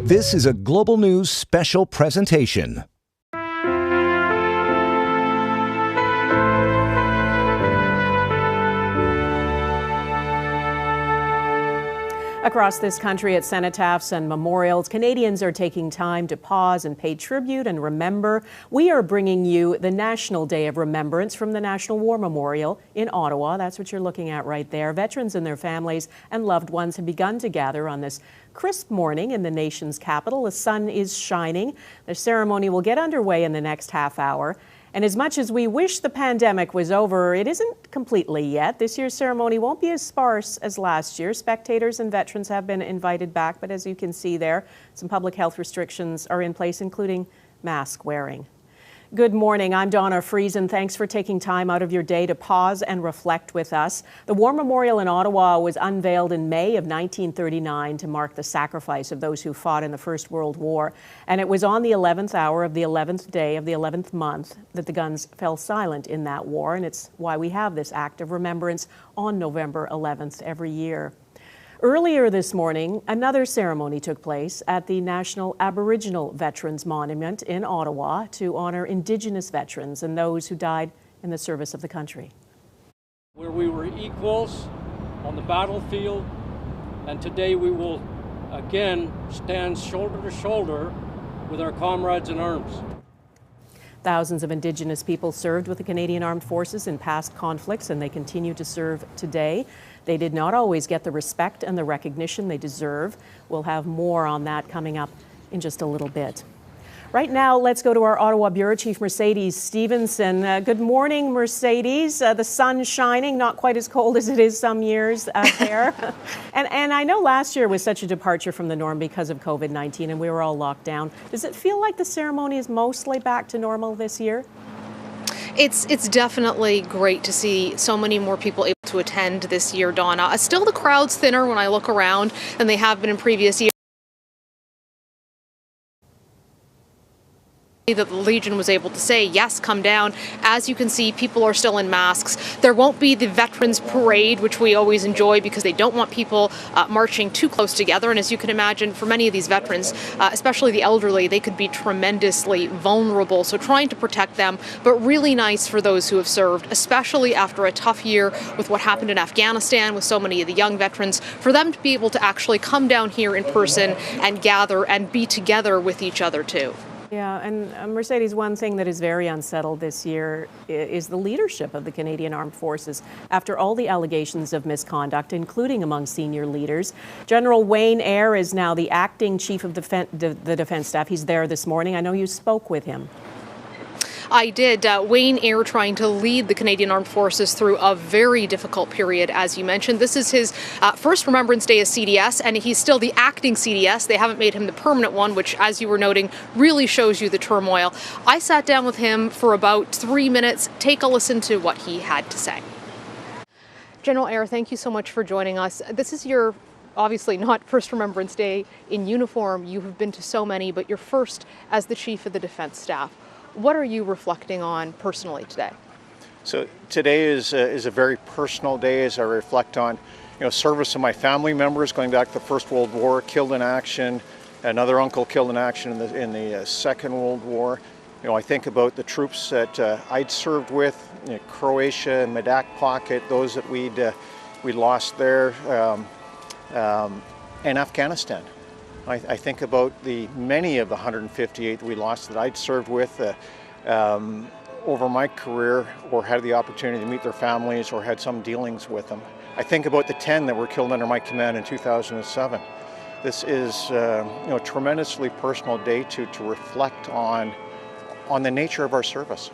This is a Global News special presentation. Across this country at cenotaphs and memorials, Canadians are taking time to pause and pay tribute and remember. We are bringing you the National Day of Remembrance from the National War Memorial in Ottawa. That's what you're looking at right there. Veterans and their families and loved ones have begun to gather on this crisp morning in the nation's capital. The sun is shining. The ceremony will get underway in the next half hour. And as much as we wish the pandemic was over, it isn't completely yet. This year's ceremony won't be as sparse as last year. Spectators and veterans have been invited back, but as you can see there, some public health restrictions are in place, including mask wearing. Good morning, I'm Donna Friesen. Thanks for taking time out of your day to pause and reflect with us. The War Memorial in Ottawa was unveiled in May of 1939 to mark the sacrifice of those who fought in the First World War. And it was on the 11th hour of the 11th day of the 11th month that the guns fell silent in that war. And it's why we have this act of remembrance on November 11th every year. Earlier this morning, another ceremony took place at the National Aboriginal Veterans Monument in Ottawa to honor Indigenous veterans and those who died in the service of the country. Where we were equals on the battlefield, and today we will again stand shoulder to shoulder with our comrades in arms. Thousands of Indigenous people served with the Canadian Armed Forces in past conflicts, and they continue to serve today. They did not always get the respect and the recognition they deserve. We'll have more on that coming up in just a little bit. Right now, let's go to our Ottawa Bureau Chief, Mercedes Stevenson. Good morning, Mercedes. The sun's shining, not quite as cold as it is some years out there. and I know last year was such a departure from the norm because of COVID-19 and we were all locked down. Does it feel like the ceremony is mostly back to normal this year? It's definitely great to see so many more people able to attend this year, Donna. Still the crowd's thinner when I look around than they have been in previous years. That the Legion was able to say, yes, come down. As you can see, people are still in masks. There won't be the Veterans Parade, which we always enjoy because they don't want people marching too close together. And as you can imagine, for many of these veterans, especially the elderly, they could be tremendously vulnerable. So trying to protect them, but really nice for those who have served, especially after a tough year with what happened in Afghanistan with so many of the young veterans, for them to be able to actually come down here in person and gather and be together with each other too. Yeah, and Mercedes, one thing that is very unsettled this year is the leadership of the Canadian Armed Forces. After all the allegations of misconduct, including among senior leaders, General Wayne Eyre is now the acting chief of the Defence Staff. He's there this morning. I know you spoke with him. I did. Wayne Eyre trying to lead the Canadian Armed Forces through a very difficult period, as you mentioned. This is his first Remembrance Day as CDS, and he's still the acting CDS. They haven't made him the permanent one, which, as you were noting, really shows you the turmoil. I sat down with him for about 3 minutes. Take a listen to what he had to say. General Eyre, thank you so much for joining us. This is your obviously not first Remembrance Day in uniform. You have been to so many, but you're first as the Chief of the Defence Staff. What are you reflecting on personally today? So today is a very personal day as I reflect on, service of my family members going back to the First World War, killed in action, another uncle killed in action in the Second World War. I think about the troops that I'd served with, Croatia and Medak Pocket, those that we lost there, and Afghanistan. I think about many of the 158 that we lost that I'd served with over my career or had the opportunity to meet their families or had some dealings with them. I think about the 10 that were killed under my command in 2007. This is a tremendously personal day to reflect on the nature of our service.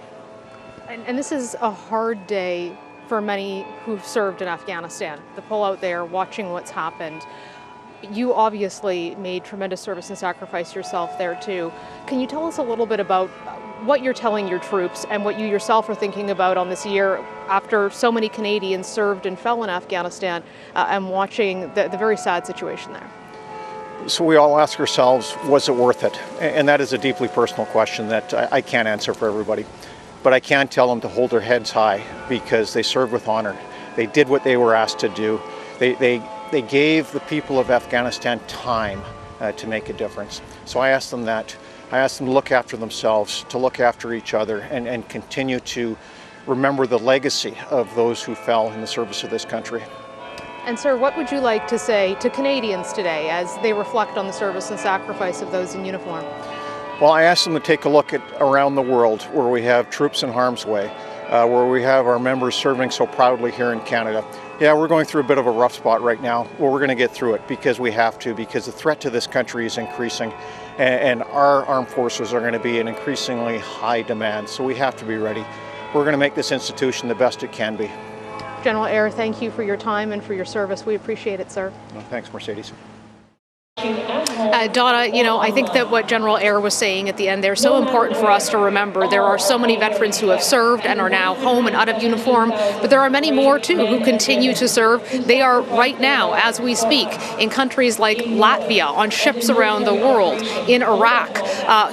And this is a hard day for many who've served in Afghanistan. The pullout there, watching what's happened. You obviously made tremendous service and sacrifice yourself there too. Can you tell us a little bit about what you're telling your troops and what you yourself are thinking about on this year after so many Canadians served and fell in Afghanistan and watching the very sad situation there? So we all ask ourselves, was it worth it? And that is a deeply personal question that I can't answer for everybody. But I can tell them to hold their heads high because they served with honor. They did what they were asked to do. They gave the people of Afghanistan time to make a difference. So I asked them that. I asked them to look after themselves, to look after each other, and continue to remember the legacy of those who fell in the service of this country. And sir, what would you like to say to Canadians today as they reflect on the service and sacrifice of those in uniform? Well, I asked them to take a look at around the world where we have troops in harm's way, where we have our members serving so proudly here in Canada. Yeah, we're going through a bit of a rough spot right now. Well, we're going to get through it because we have to, because the threat to this country is increasing, and our armed forces are going to be in increasingly high demand, so we have to be ready. We're going to make this institution the best it can be. General Eyre, thank you for your time and for your service. We appreciate it, sir. Well, thanks, Mercedes. Donna, you know, I think that what General Eyre was saying at the end there is so important for us to remember. There are so many veterans who have served and are now home and out of uniform, but there are many more too who continue to serve. They are right now, as we speak, in countries like Latvia, on ships around the world, in Iraq.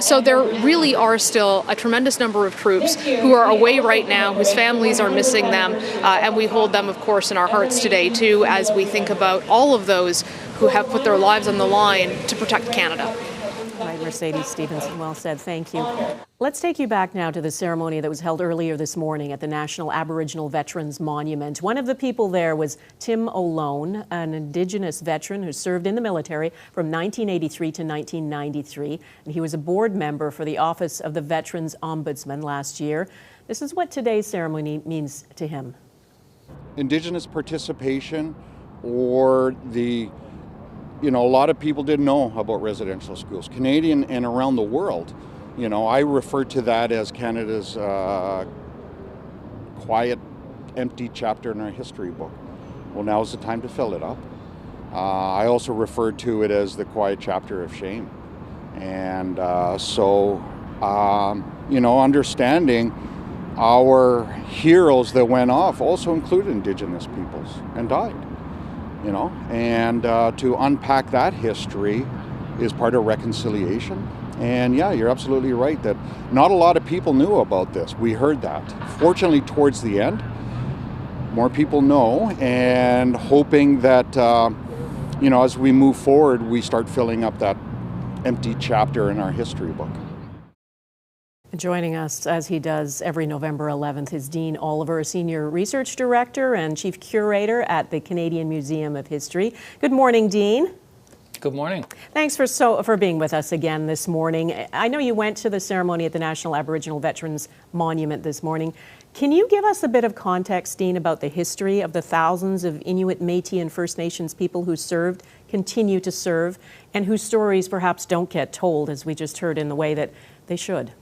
So there really are still a tremendous number of troops who are away right now, whose families are missing them, and we hold them, of course, in our hearts today too, as we think about all of those who have put their lives on the line to protect Canada. Right, Mercedes Stevenson, well said. Thank you. Let's take you back now to the ceremony that was held earlier this morning at the National Aboriginal Veterans Monument. One of the people there was Tim O'Lone, an Indigenous veteran who served in the military from 1983 to 1993, and he was a board member for the Office of the Veterans Ombudsman last year. This is what today's ceremony means to him. Indigenous participation, or a lot of people didn't know about residential schools. Canadian and around the world, I refer to that as Canada's quiet, empty chapter in our history book. Well, now is the time to fill it up. I also refer to it as the quiet chapter of shame. And understanding our heroes that went off also included Indigenous peoples and died. And to unpack that history is part of reconciliation. And yeah, you're absolutely right that not a lot of people knew about this. We heard that. Fortunately, towards the end, more people know, and hoping that, as we move forward, we start filling up that empty chapter in our history book. Joining us, as he does every November 11th, is Dean Oliver, Senior Research Director and Chief Curator at the Canadian Museum of History. Good morning, Dean. Good morning. Thanks for being with us again this morning. I know you went to the ceremony at the National Aboriginal Veterans Monument this morning. Can you give us a bit of context, Dean, about the history of the thousands of Inuit, Métis, and First Nations people who served, continue to serve, and whose stories perhaps don't get told, as we just heard, in the way that they should?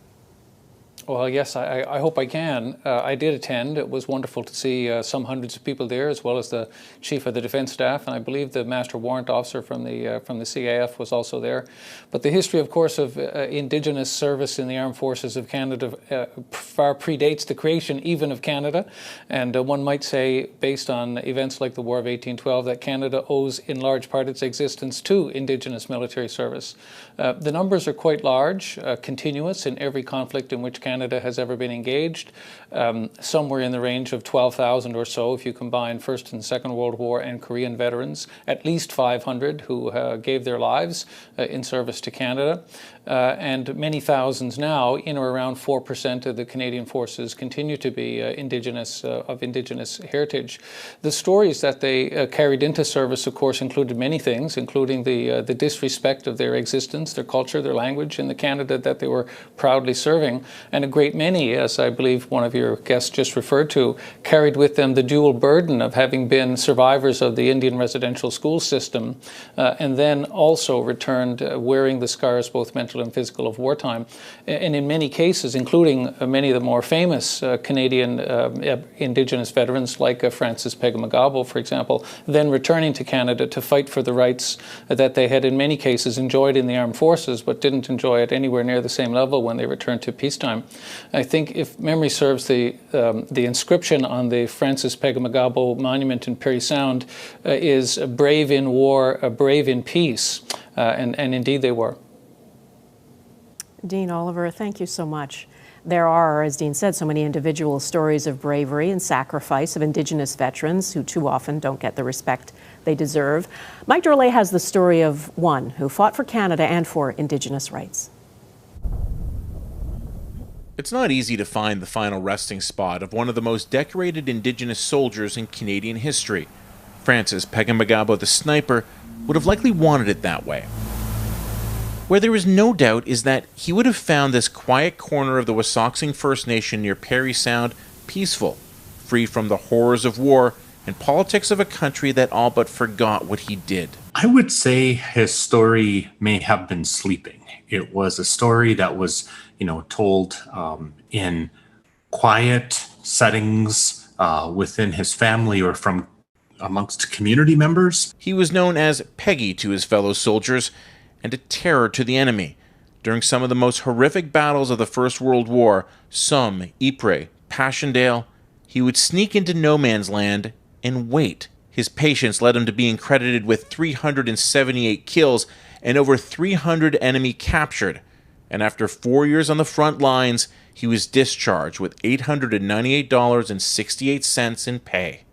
Well, yes, I hope I can. I did attend. It was wonderful to see some hundreds of people there, as well as the Chief of the Defence Staff, and I believe the Master Warrant Officer from the CAF was also there. But the history, of course, of Indigenous service in the Armed Forces of Canada far predates the creation even of Canada. And one might say, based on events like the War of 1812, that Canada owes in large part its existence to Indigenous military service. The numbers are quite large, continuous in every conflict in which Canada has ever been engaged, somewhere in the range of 12,000 or so if you combine First and Second World War and Korean veterans, at least 500 who gave their lives in service to Canada, and many thousands now, in or around 4% of the Canadian forces continue to be Indigenous, of Indigenous heritage. The stories that they carried into service, of course, included many things, including the disrespect of their existence, their culture, their language in the Canada that they were proudly serving. And a great many, as I believe one of your guests just referred to, carried with them the dual burden of having been survivors of the Indian residential school system, and then also returned wearing the scars, both mental and physical, of wartime. And in many cases, including many of the more famous Canadian Indigenous veterans, like Francis Pegumagabo, for example, then returning to Canada to fight for the rights that they had in many cases enjoyed in the armed forces, but didn't enjoy at anywhere near the same level when they returned to peacetime. I think, if memory serves, the inscription on the Francis Pegumagabo monument in Parry Sound is "brave in war, brave in peace," and indeed they were. Dean Oliver, thank you so much. There are, as Dean said, so many individual stories of bravery and sacrifice of Indigenous veterans who too often don't get the respect they deserve. Mike Dorley has the story of one who fought for Canada and for Indigenous rights. It's not easy to find the final resting spot of one of the most decorated Indigenous soldiers in Canadian history. Francis Pegamagabo the Sniper would have likely wanted it that way. Where there is no doubt is that he would have found this quiet corner of the Wasauksing First Nation near Parry Sound peaceful, free from the horrors of war and politics of a country that all but forgot what he did. I would say his story may have been sleeping. It was a story that was, told in quiet settings within his family or from amongst community members. He was known as Peggy to his fellow soldiers and a terror to the enemy. During some of the most horrific battles of the First World War, Somme, Ypres, Passchendaele, he would sneak into no man's land and wait. His patience led him to being credited with 378 kills and over 300 enemy captured. And after 4 years on the front lines, he was discharged with $898.68 in pay.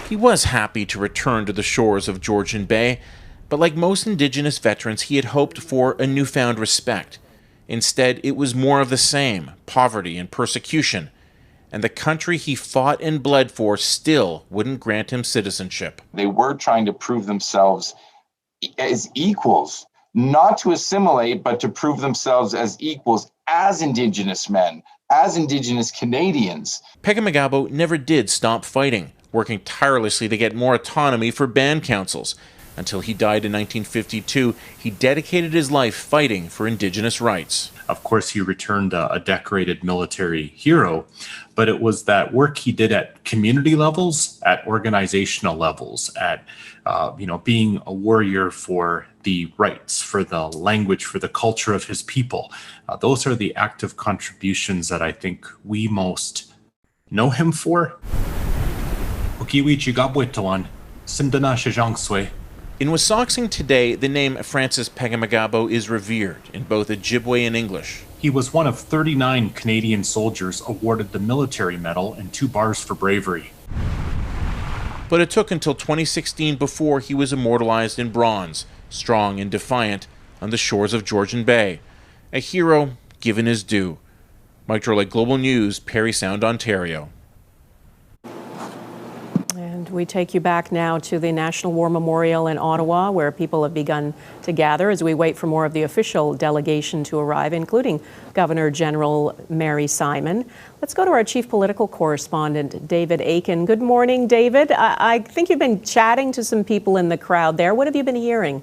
He was happy to return to the shores of Georgian Bay, but like most Indigenous veterans, he had hoped for a newfound respect. Instead, it was more of the same, poverty and persecution. And the country he fought and bled for still wouldn't grant him citizenship. They were trying to prove themselves as equals, not to assimilate, but to prove themselves as equals, as Indigenous men, as Indigenous Canadians. Pegamagabo never did stop fighting, working tirelessly to get more autonomy for band councils. Until he died in 1952, he dedicated his life fighting for Indigenous rights. Of course, he returned a decorated military hero, but it was that work he did at community levels, at organizational levels, at being a warrior for the rights, for the language, for the culture of his people. Those are the active contributions that I think we most know him for. In Wasauksing today, the name Francis Pegamagabo is revered in both Ojibwe and English. He was one of 39 Canadian soldiers awarded the military medal and 2 bars for bravery. But it took until 2016 before he was immortalized in bronze, strong and defiant, on the shores of Georgian Bay. A hero given his due. Mike Dorley, Global News, Parry Sound, Ontario. And we take you back now to the National War Memorial in Ottawa, where people have begun to gather as we wait for more of the official delegation to arrive, including Governor General Mary Simon. Let's go to our chief political correspondent, David Aiken. Good morning, David. I think you've been chatting to some people in the crowd there. What have you been hearing?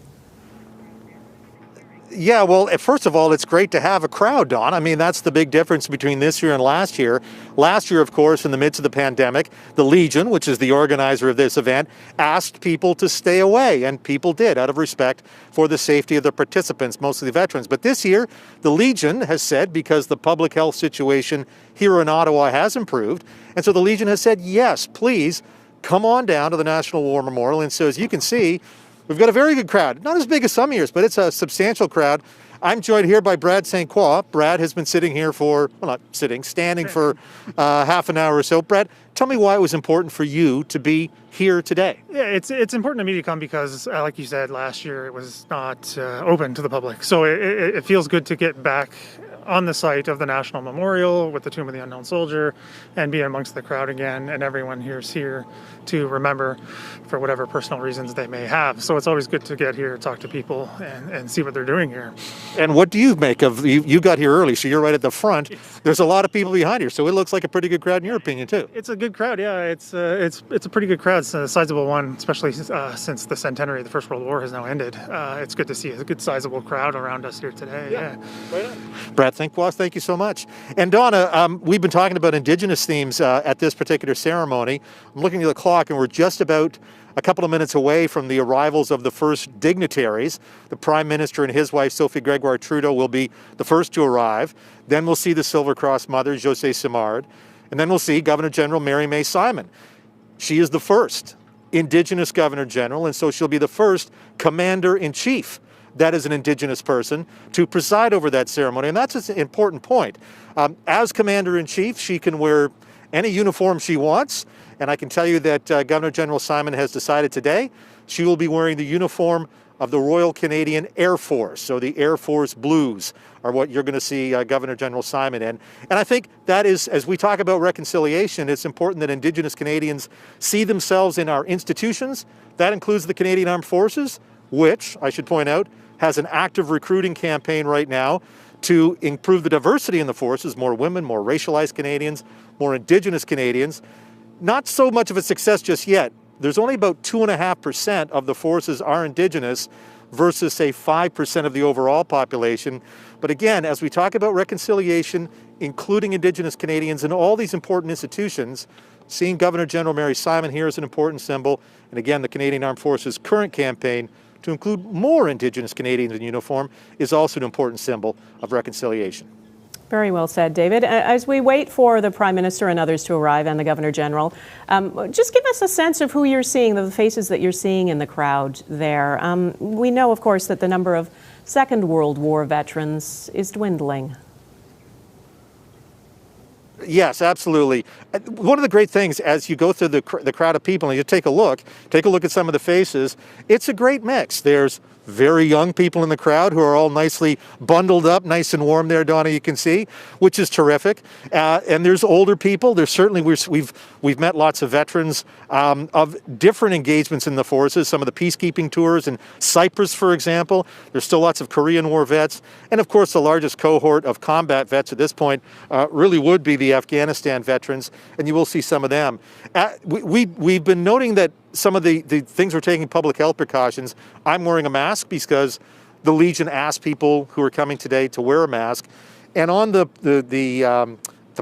Yeah, well, first of all, it's great to have a crowd, Dawn. I mean, that's the big difference between this year and last year. Last year, of course, in the midst of the pandemic, the Legion, which is the organizer of this event, asked people to stay away, and people did, out of respect for the safety of the participants, mostly veterans. But this year, the Legion has said, because the public health situation here in Ottawa has improved, and so the Legion has said, yes, please, come on down to the National War Memorial. And so, as you can see, we've got a very good crowd. Not as big as some years, but it's a substantial crowd. I'm joined here by Brad St. Croix. Brad has been sitting here for, well, not sitting, standing for half an hour or so. Brad, tell me why it was important for you to be here today. Yeah, it's important to me to come because, like you said, last year it was not open to the public. So it feels good to get back on the site of the National Memorial with the Tomb of the Unknown Soldier and be amongst the crowd again, and everyone here's here to remember for whatever personal reasons they may have. So it's always good to get here, talk to people, and see what they're doing here. And what do you make of, you got here early, so you're right at the front. There's a lot of people behind here, so it looks like a pretty good crowd in your opinion too. It's a good crowd, yeah. It's a pretty good crowd. It's a sizable one, especially since the centenary of the First World War has now ended. It's good to see a good sizable crowd around us here today. Yeah. Right on. Brad, thank you so much. And Donna, we've been talking about Indigenous themes at this particular ceremony. I'm looking at the clock, and we're just about a couple of minutes away from the arrivals of the first dignitaries. The Prime Minister and his wife, Sophie Gregoire Trudeau, will be the first to arrive. Then we'll see the Silver Cross Mother, José Simard. And then we'll see Governor General Mary May Simon. She is the first Indigenous Governor General, and so she'll be the first Commander-in-Chief that is an Indigenous person to preside over that ceremony. And that's an important point. As Commander-in-Chief, she can wear any uniform she wants. And I can tell you that Governor General Simon has decided today she will be wearing the uniform of the Royal Canadian Air Force. So the Air Force Blues are what you're going to see Governor General Simon in. And I think that is, as we talk about reconciliation, it's important that Indigenous Canadians see themselves in our institutions. That includes the Canadian Armed Forces, which, I should point out, has an active recruiting campaign right now to improve the diversity in the forces, more women, more racialized Canadians, more Indigenous Canadians. Not so much of a success just yet. There's only about 2.5% of the forces are Indigenous versus, say, 5% of the overall population. But again, as we talk about reconciliation, including Indigenous Canadians in all these important institutions, seeing Governor General Mary Simon here is an important symbol. And again, the Canadian Armed Forces' current campaign to include more Indigenous Canadians in uniform is also an important symbol of reconciliation. Very well said, David. As we wait for the Prime Minister and others to arrive and the Governor General, just give us a sense of who you're seeing, the faces that you're seeing in the crowd there. We know, of course, that the number of Second World War veterans is dwindling. Yes, absolutely. One of the great things as you go through the crowd of people and you take a look at some of the faces, it's a great mix. There's very young people in the crowd who are all nicely bundled up, nice and warm there, Donna, you can see, which is terrific. And there's older people. There's certainly, we've met lots of veterans of different engagements in the forces, some of the peacekeeping tours in Cyprus, for example. There's still lots of Korean War vets. And of course, the largest cohort of combat vets at this point really would be the Afghanistan veterans, and you will see some of them. We've been noting that some of the things we're taking public health precautions. I'm wearing a mask because the Legion asked people who are coming today to wear a mask. And on the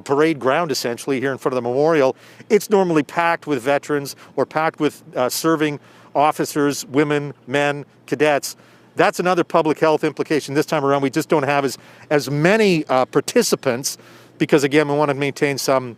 parade ground, essentially, here in front of the memorial, it's normally packed with veterans or packed with serving officers, women, men, cadets. That's another public health implication. This time around, we just don't have as many participants because, again, we want to maintain some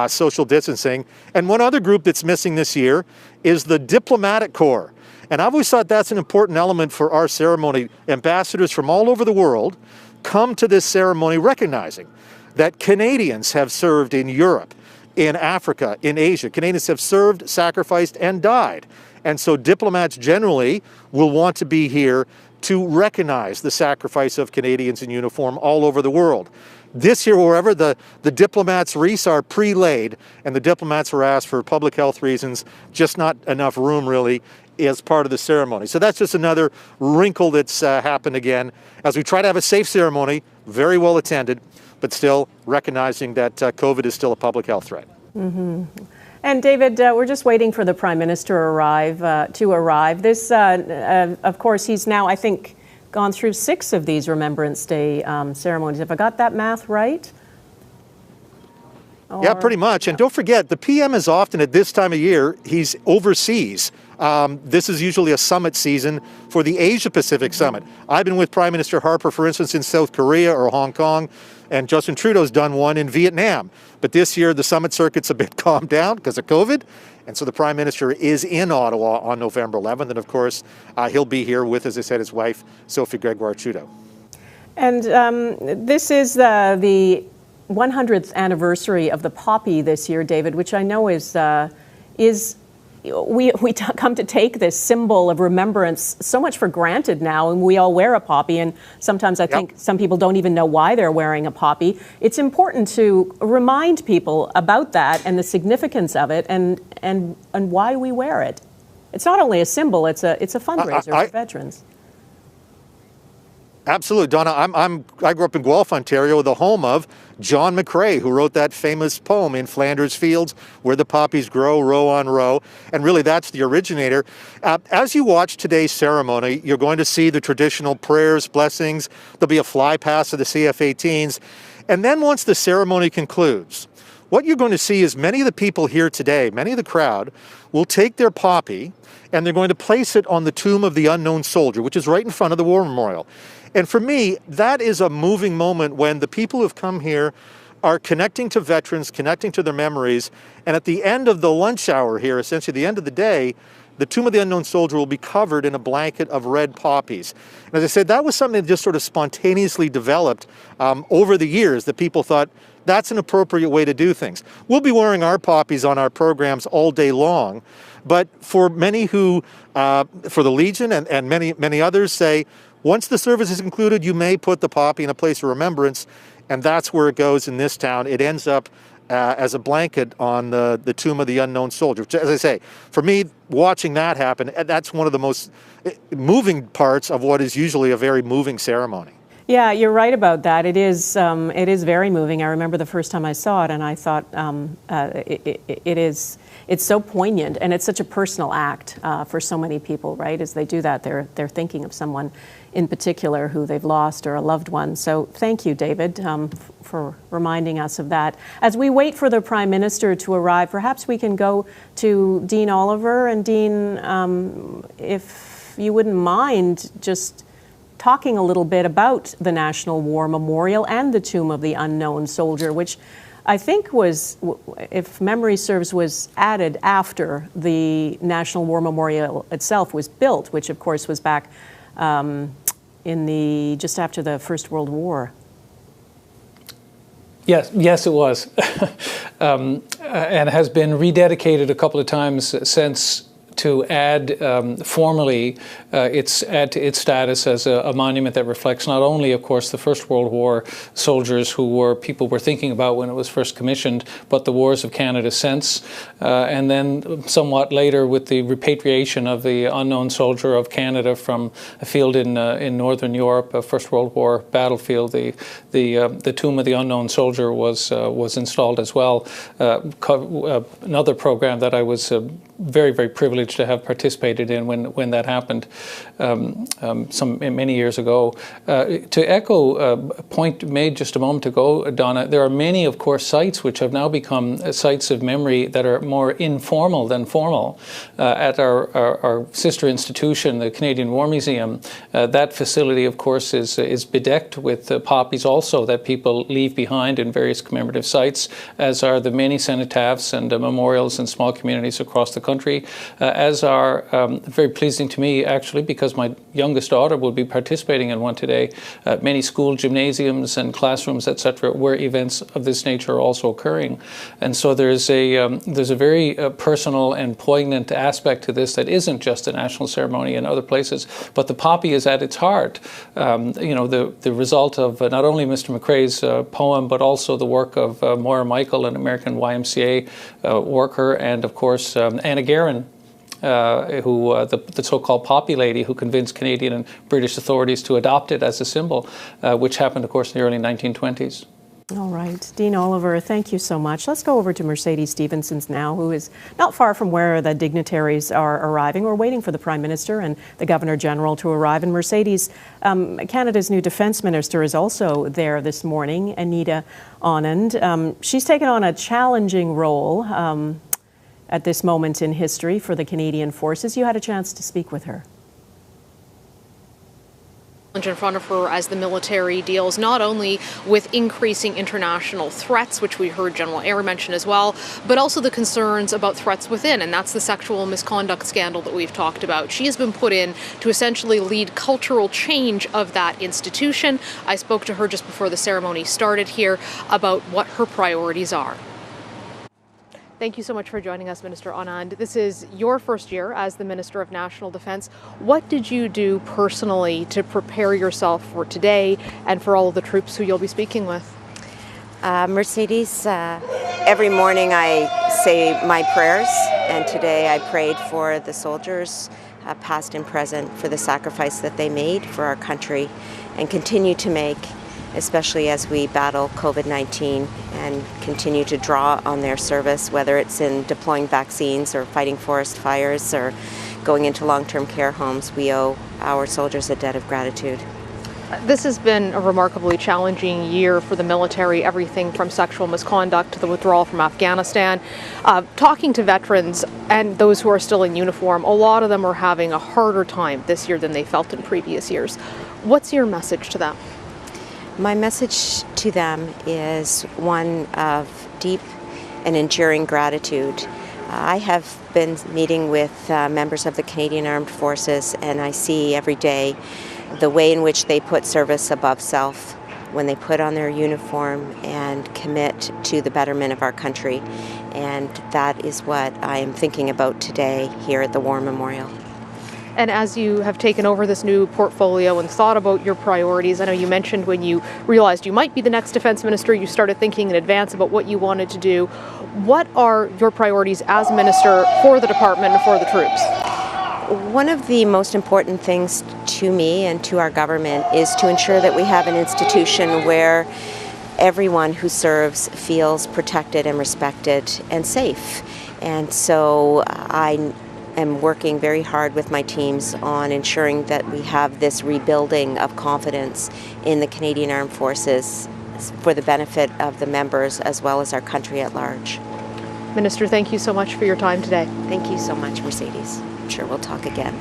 social distancing. And one other group that's missing this year is the diplomatic corps. And I've always thought that's an important element for our ceremony. Ambassadors from all over the world come to this ceremony recognizing that Canadians have served in Europe, in Africa, in Asia. Canadians have served, sacrificed, and died. And so diplomats generally will want to be here to recognize the sacrifice of Canadians in uniform all over the world. This year, however, the diplomats' wreaths are pre-laid, and the diplomats were asked for public health reasons, just not enough room, really, as part of the ceremony. So that's just another wrinkle that's happened again, as we try to have a safe ceremony, very well attended, but still recognizing that COVID is still a public health threat. Mm-hmm. And David, we're just waiting for the Prime Minister to arrive. This, of course, he's now, I think, gone through 6 of these Remembrance Day ceremonies. Have I got that math right? Yeah, pretty much. And don't forget, the PM is often at this time of year, he's overseas. This is usually a summit season for the Asia-Pacific Summit. I've been with Prime Minister Harper, for instance, in South Korea or Hong Kong, and Justin Trudeau's done one in Vietnam. But this year, the summit circuit's a bit calmed down because of COVID. And so the Prime Minister is in Ottawa on November 11th. And of course, he'll be here with, as I said, his wife, Sophie Gregoire Trudeau. And this is the 100th anniversary of the poppy this year, David, which I know is we come to take this symbol of remembrance so much for granted now, and we all wear a poppy, and sometimes I think some people don't even know why they're wearing a poppy. It's important to remind people about that and the significance of it and why we wear it. It's not only a symbol, it's a fundraiser for veterans. Absolutely, Donna. I grew up in Guelph, Ontario, the home of John McCrae, who wrote that famous poem In Flanders Fields, Where the Poppies Grow, Row on Row. And really, that's the originator. As you watch today's ceremony, you're going to see the traditional prayers, blessings. There'll be a fly past of the CF-18s. And then once the ceremony concludes, what you're going to see is many of the people here today, many of the crowd, will take their poppy and they're going to place it on the tomb of the unknown soldier, which is right in front of the War Memorial. And for me, that is a moving moment when the people who have come here are connecting to veterans, connecting to their memories. And at the end of the lunch hour here, essentially the end of the day, the tomb of the unknown soldier will be covered in a blanket of red poppies. And as I said, that was something that just sort of spontaneously developed over the years, that people thought that's an appropriate way to do things. We'll be wearing our poppies on our programs all day long, but for many who, for the Legion and many others say, once the service is concluded, you may put the poppy in a place of remembrance, and that's where it goes in this town. It ends up as a blanket on the tomb of the unknown soldier. As I say, for me, watching that happen, that's one of the most moving parts of what is usually a very moving ceremony. Yeah, you're right about that. It is very moving. I remember the first time I saw it, and I thought it's so poignant, and it's such a personal act for so many people, right? As they do that, they're thinking of someone in particular who they've lost or a loved one. So thank you, David, for reminding us of that. As we wait for the Prime Minister to arrive, perhaps we can go to Dean Oliver. And Dean, if you wouldn't mind just talking a little bit about the National War Memorial and the Tomb of the Unknown Soldier, which I think was, if memory serves, was added after the National War Memorial itself was built, which of course was back just after the First World War. Yes, it was, and has been rededicated a couple of times since to add formally add to its status as a monument that reflects not only, of course, the First World War soldiers who people were thinking about when it was first commissioned, but the wars of Canada since, and then somewhat later with the repatriation of the unknown soldier of Canada from a field in Northern Europe, a First World War battlefield. The Tomb of the Unknown Soldier was installed as well. Another program that I was very, very privileged to have participated in when that happened many years ago. To echo a point made just a moment ago, Donna, there are many, of course, sites which have now become sites of memory that are more informal than formal. At our sister institution, the Canadian War Museum, that facility, of course, is bedecked with poppies also that people leave behind in various commemorative sites, as are the many cenotaphs and memorials in small communities across the country, as are, very pleasing to me actually, because my youngest daughter will be participating in one today, many school gymnasiums and classrooms, etc., where events of this nature are also occurring. And so there's a very personal and poignant aspect to this that isn't just a national ceremony in other places, but the poppy is at its heart. The result of not only Mr. McRae's poem, but also the work of Moira Michael, an American YMCA worker, and of course Anna Guerin, the so-called Poppy Lady, who convinced Canadian and British authorities to adopt it as a symbol, which happened, of course, in the early 1920s. All right. Dean Oliver, thank you so much. Let's go over to Mercedes Stevenson's now, who is not far from where the dignitaries are arriving. We're waiting for the Prime Minister and the Governor-General to arrive. And Mercedes, Canada's new Defence Minister, is also there this morning, Anita Anand. She's taken on a challenging role at this moment in history for the Canadian Forces. You had a chance to speak with her. In front of her as the military deals not only with increasing international threats, which we heard General Eyre mention as well, but also the concerns about threats within, and that's the sexual misconduct scandal that we've talked about. She has been put in to essentially lead cultural change of that institution. I spoke to her just before the ceremony started here about what her priorities are. Thank you so much for joining us, Minister Anand. This is your first year as the Minister of National Defence. What did you do personally to prepare yourself for today and for all of the troops who you'll be speaking with? Mercedes, every morning I say my prayers, and today I prayed for the soldiers, past and present, for the sacrifice that they made for our country and continue to make, especially as we battle COVID-19 and continue to draw on their service, whether it's in deploying vaccines or fighting forest fires or going into long-term care homes. We owe our soldiers a debt of gratitude. This has been a remarkably challenging year for the military, everything from sexual misconduct to the withdrawal from Afghanistan. Talking to veterans and those who are still in uniform, a lot of them are having a harder time this year than they felt in previous years. What's your message to them? My message to them is one of deep and enduring gratitude. I have been meeting with members of the Canadian Armed Forces, and I see every day the way in which they put service above self, when they put on their uniform and commit to the betterment of our country. And that is what I am thinking about today here at the War Memorial. And as you have taken over this new portfolio and thought about your priorities, I know you mentioned when you realized you might be the next defense minister, you started thinking in advance about what you wanted to do. What are your priorities as minister for the department and for the troops? One of the most important things to me and to our government is to ensure that we have an institution where everyone who serves feels protected and respected and safe. And so I am working very hard with my teams on ensuring that we have this rebuilding of confidence in the Canadian Armed Forces for the benefit of the members as well as our country at large. Minister, thank you so much for your time today. Thank you so much, Mercedes. I'm sure we'll talk again.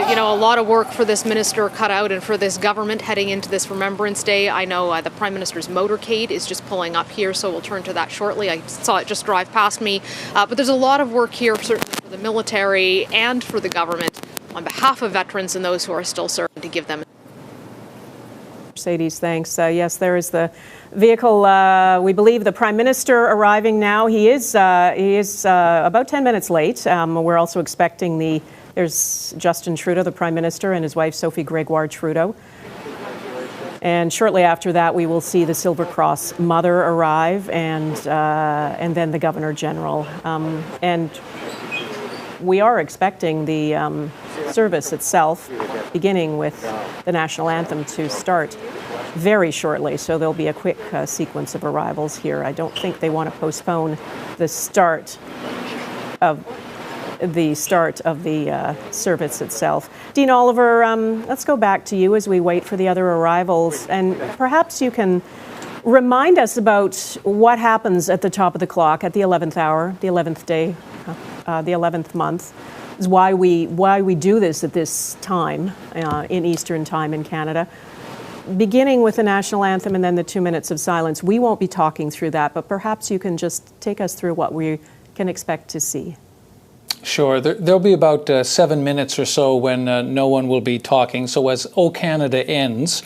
You know, a lot of work for this minister cut out and for this government heading into this Remembrance Day. I know the Prime Minister's motorcade is just pulling up here, so we'll turn to that shortly. I saw it just drive past me. But there's a lot of work here, certainly for the military and for the government, on behalf of veterans and those who are still serving, to give them. Mercedes, thanks. Yes, there is the vehicle. We believe the Prime Minister arriving now. He is about 10 minutes late. We're also expecting there's Justin Trudeau, the Prime Minister, and his wife, Sophie Gregoire Trudeau. And shortly after that, we will see the Silver Cross Mother arrive, and then the Governor General. And we are expecting the service itself, beginning with the national anthem, to start very shortly. So there'll be a quick sequence of arrivals here. I don't think they want to postpone the start of the service itself. Dean Oliver, let's go back to you as we wait for the other arrivals, and perhaps you can remind us about what happens at the top of the clock at the 11th hour, the 11th day, the 11th month. Is why we do this at this time in Eastern Time in Canada. Beginning with the national anthem and then the 2 minutes of silence. We won't be talking through that, but perhaps you can just take us through what we can expect to see. Sure. There'll be about 7 minutes or so when no one will be talking. So as O Canada ends,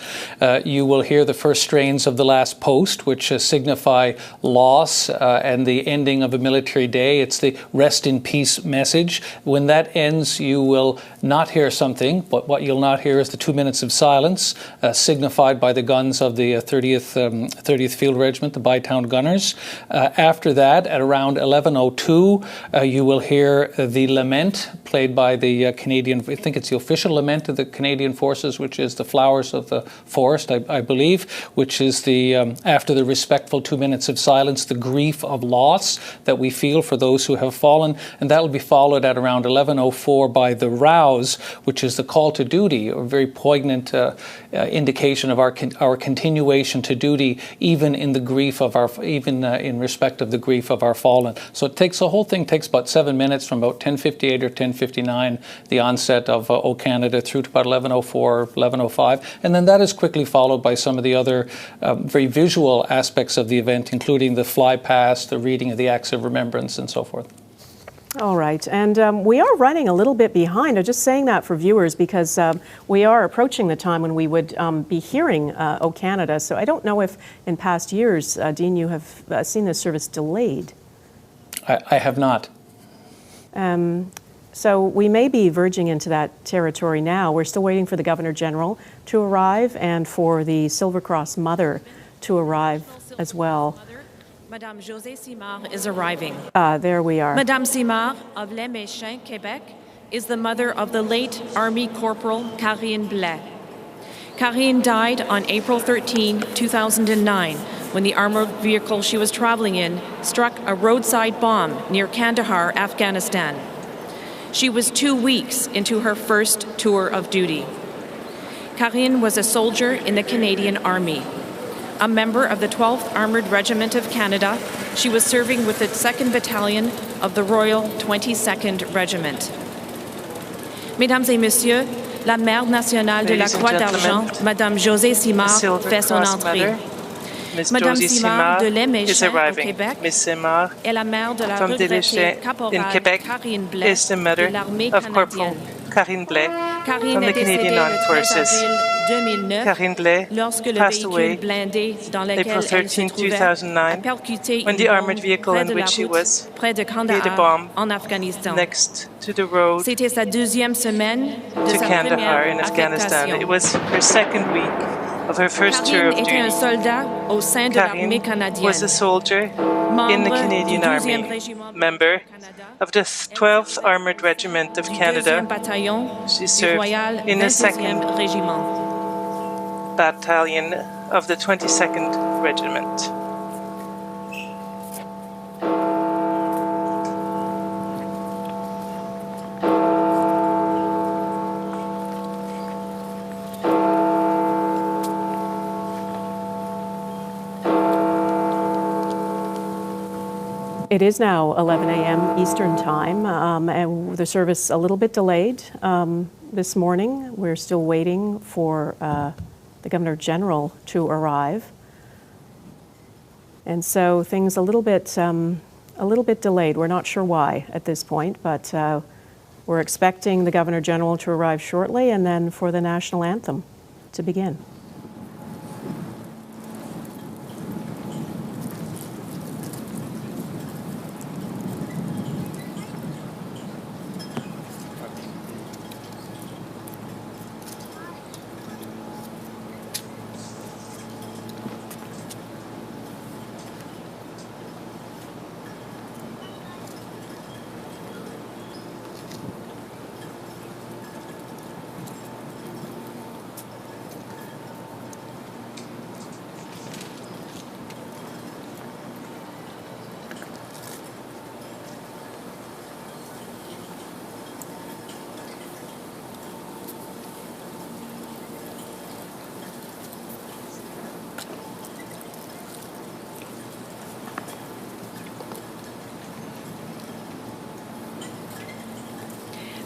you will hear the first strains of The Last Post, which signify loss and the ending of a military day. It's the rest in peace message. When that ends, you will not hear something, but what you'll not hear is the 2 minutes of silence, signified by the guns of the 30th Field Regiment, the Bytown Gunners. After that, at around 11:02, you will hear the Lament, played by the Canadian, I think it's the official lament of the Canadian Forces, which is the Flowers of the Forest, I believe, which is the, after the respectful 2 minutes of silence, the grief of loss that we feel for those who have fallen. And that will be followed at around 11:04 by the Rouse, which is the call to duty, a very poignant indication of our continuation to duty, even in the grief of our, in respect of the grief of our fallen. So it takes, the whole thing takes about 7 minutes, from about 10:58 or 10:59, the onset of O Canada, through to about 11:04, 11:05. And then that is quickly followed by some of the other very visual aspects of the event, including the fly past, the reading of the Acts of Remembrance, and so forth. All right. And we are running a little bit behind. I'm just saying that for viewers because we are approaching the time when we would be hearing O Canada. So I don't know if in past years, Dean, you have seen this service delayed. I have not. So we may be verging into that territory now. We're still waiting for the Governor General to arrive and for the Silver Cross Mother to arrive as well. Madame Josée Simard is arriving. There we are. Madame Simard of Les Méchins, Quebec, is the mother of the late Army Corporal Karine Blais. Karine died on April 13, 2009, when the armored vehicle she was traveling in struck a roadside bomb near Kandahar, Afghanistan. She was 2 weeks into her first tour of duty. Karine was a soldier in the Canadian Army. A member of the 12th Armored Regiment of Canada, she was serving with the 2nd Battalion of the Royal 22nd Regiment. Mesdames et Messieurs, la Mère nationale de la Croix d'Argent, Madame Josée Simard, fait son entrée. Madame Simard de Les Méchins au Québec est la mère de la regrettée caporale Karine Blais de l'armée canadienne. Karine Blais Karine the est décédée Canadian Armed le 13 Forces. avril 2009 Karine Blais lorsque le passed véhicule away blindé dans lequel April elle se 13, trouvait a 2009, percuté when une the armored bombe vehicle près in de la which she route, was près de hit a Kandahar, bomb en Afghanistan. next to the road C'était sa deuxième semaine de to sa Kandahar première in Afghanistan. affectation. It was her second week of her first tour Karine of était un duty. soldat au sein de l'armée Karine canadienne. was a soldier in the Canadian Army, member of the 12th Armored Regiment of Canada. She served in the 2nd Battalion of the 22nd Regiment. It is now 11 a.m. Eastern Time, and the service a little bit delayed this morning. We're still waiting for the Governor General to arrive, and so things a little bit delayed. We're not sure why at this point, but we're expecting the Governor General to arrive shortly, and then for the national anthem to begin.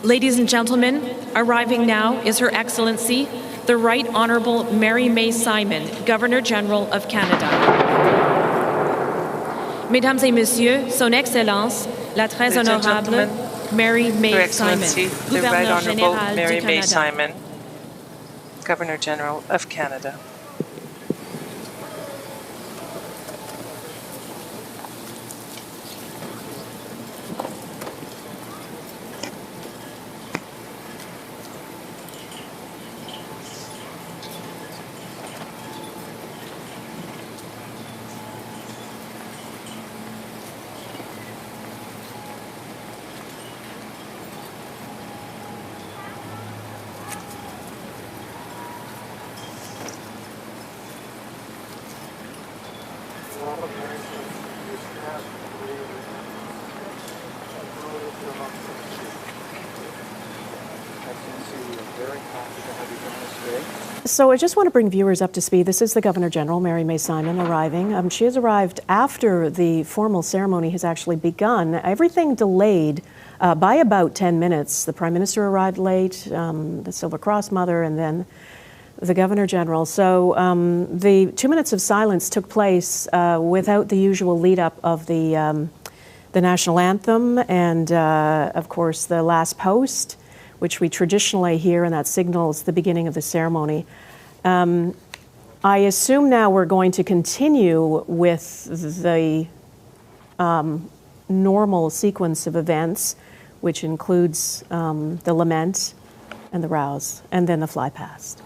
Ladies and gentlemen, arriving now is Her Excellency, the Right Honourable Mary May Simon, Governor-General of Canada. Mesdames et Messieurs, Son Excellence, la très honorable Mary May Simon, the Right Honourable Gouverneur-Général Mary du May Canada. Simon, Governor-General of Canada. So I just want to bring viewers up to speed. This is the Governor General, Mary May Simon, arriving. She has arrived after the formal ceremony has actually begun. Everything delayed by about 10 minutes. The Prime Minister arrived late, the Silver Cross Mother, and then the Governor General. So the 2 minutes of silence took place without the usual lead-up of the national anthem and, of course, the last post, which we traditionally hear, and that signals the beginning of the ceremony. I assume now we're going to continue with the normal sequence of events, which includes the lament and the rouse, and then the fly past.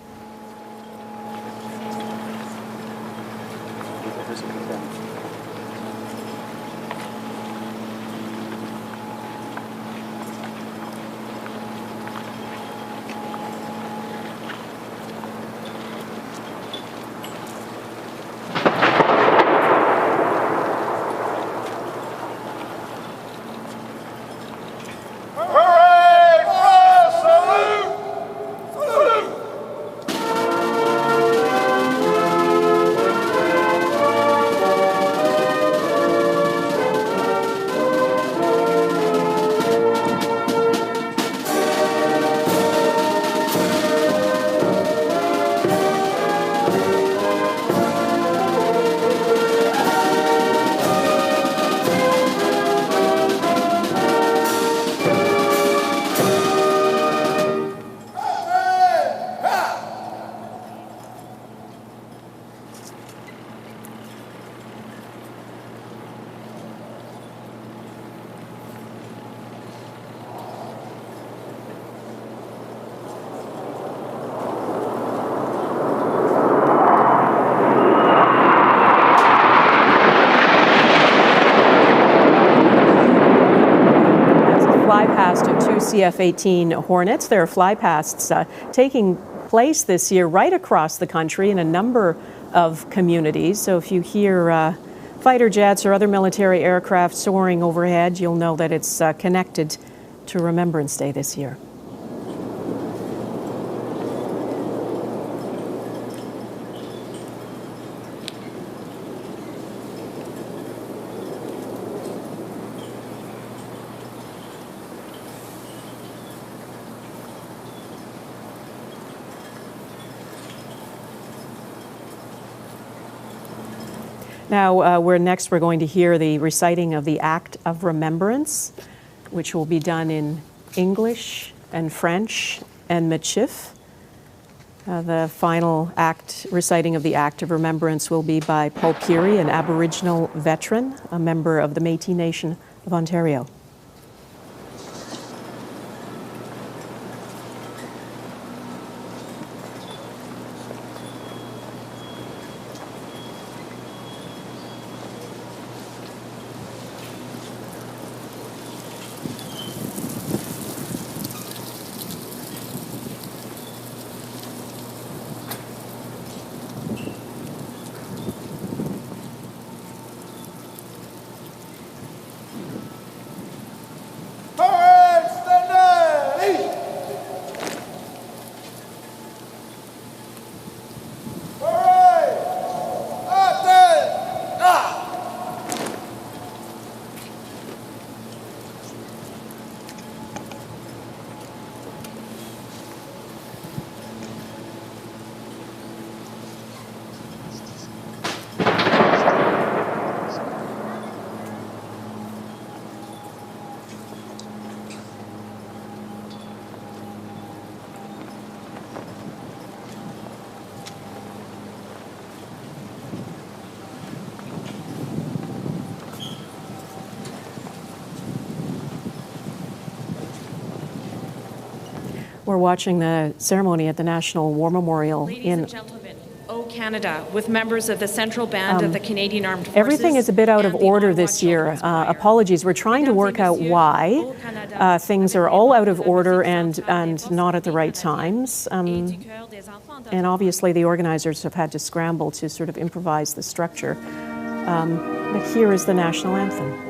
CF-18 Hornets. There are flypasts taking place this year right across the country in a number of communities. So if you hear fighter jets or other military aircraft soaring overhead, you'll know that it's connected to Remembrance Day this year. Now, we're going to hear the reciting of the Act of Remembrance, which will be done in English and French and Michif. The final reciting of the Act of Remembrance will be by Paul Peary, an Aboriginal veteran, a member of the Métis Nation of Ontario. We're watching the ceremony at the National War Memorial Ladies and gentlemen, O Canada, with members of the Central Band of the Canadian Armed Forces. Everything is a bit out of order this year. Apologies. We're trying to work out why things are all out of order and not at the right times. And obviously the organizers have had to scramble to sort of improvise the structure. But here is the national anthem.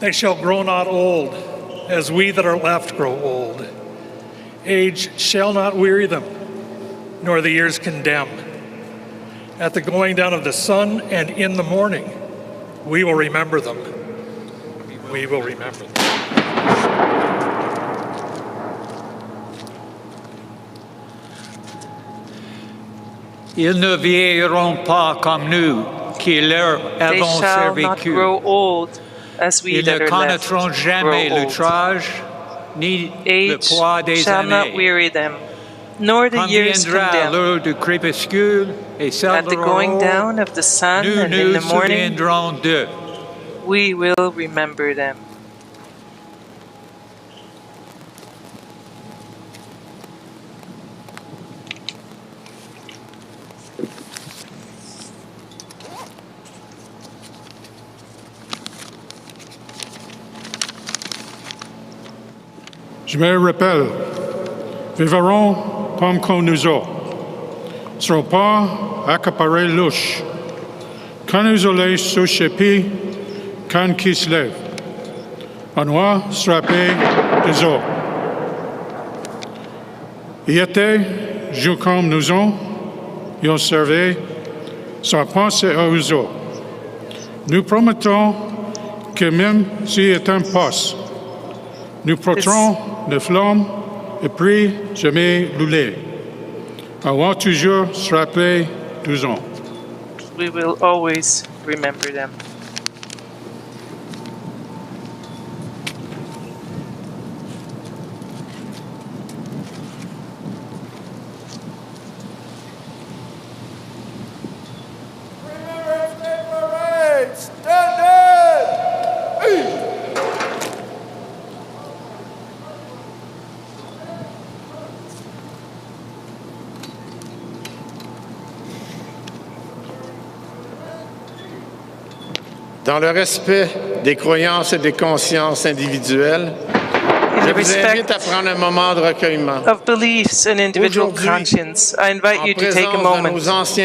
They shall grow not old, as we that are left grow old. Age shall not weary them, nor the years condemn. At the going down of the sun and in the morning, we will remember them. We will remember them. Ils ne vieilliront pas comme nous, qui leur avons survécu. As we Ils that ne are left connaîtront jamais grow old. l'outrage, ni le Age poids des shall not années. weary them, nor the Quand years viendra condemn. l'heure du crépuscule et celle At the going down of the sun nous and in the nous morning, souviendrons d'eux. we will remember them. Je me rappelle, vivrons comme qu'on nous a, ne seront pas accaparés louches, quand nous allons sous chapitre, quand qui se lève, en noir strappé des eaux. Y était, jour comme nous ont, y ont servi, sans penser aux eaux. Nous promettons que même s'il est un poste, nous porterons de flammes et puis jamais brûlées. Avoir toujours frappé 12 ans. We will always remember them. Dans le respect des croyances et des consciences individuelles, je vous invite à prendre un moment de recueillement. Of beliefs and individual conscience, I invite you to take a moment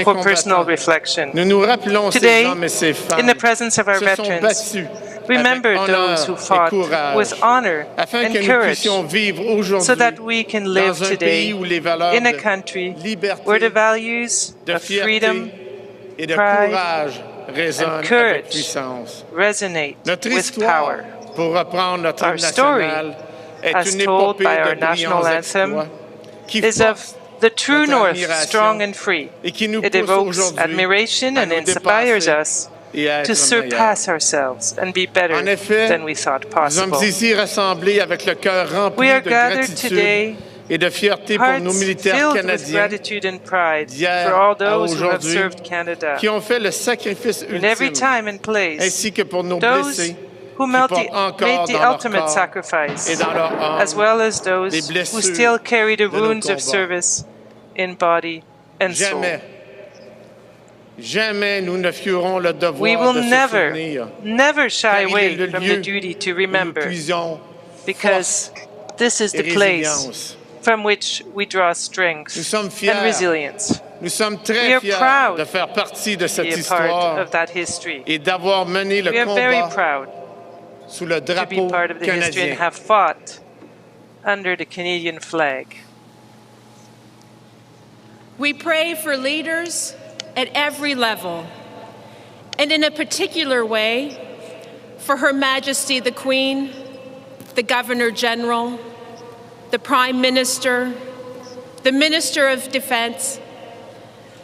for personal reflection. Nous nous rappelons ces Today, hommes et ces femmes in the presence of our qui se sont veterans, battus remember avec those who honneur et fought courage, with honor afin and que nous courage, puissions vivre aujourd'hui so that we can live dans un today pays où les valeurs in a de country liberté, where the values de of fierté freedom et de pride, courage résonnent and avec courage puissance. resonate Notre with histoire, power. pour reprendre notre Our hymne story, national, est as une told épopée by our de national brillants anthem, exploits qui is forcent of the true notre North, admiration strong and free. et qui nous It pousse evokes aujourd'hui admiration à and nous inspires dépasser us et à to être surpass ourselves and be better En effet, than we thought nous possible. sommes ici rassemblés avec le cœur rempli We are de gathered gratitude today, et de fierté pour nos hearts militaires filled with canadiens gratitude and pride d'hier for all à those who have aujourd'hui served Canada. qui ont fait le sacrifice In every ultime, time and place, ainsi que pour nos those blessés who qui made portent encore the dans leur ultimate corps sacrifice, et dans leur âme as well as those les who blessures still carry the de nos wounds of combats. service in body and soul. Jamais, jamais nous ne fuirons le We devoir will de se never, souvenir, never shy car il est away le from lieu the duty to où nous remember, puisons because this is et the place résilience. from which we draw strength Nous sommes fiers, and resilience. nous sommes We très are fiers proud de faire partie de to cette be a part histoire of that history. et d'avoir mené le We are very combat proud sous le to be drapeau part of the history and canadien. have fought under the Canadian flag. We pray for leaders at every level, and in a particular way, for Her Majesty the Queen, the Governor General, the Prime Minister, the Minister of Defense,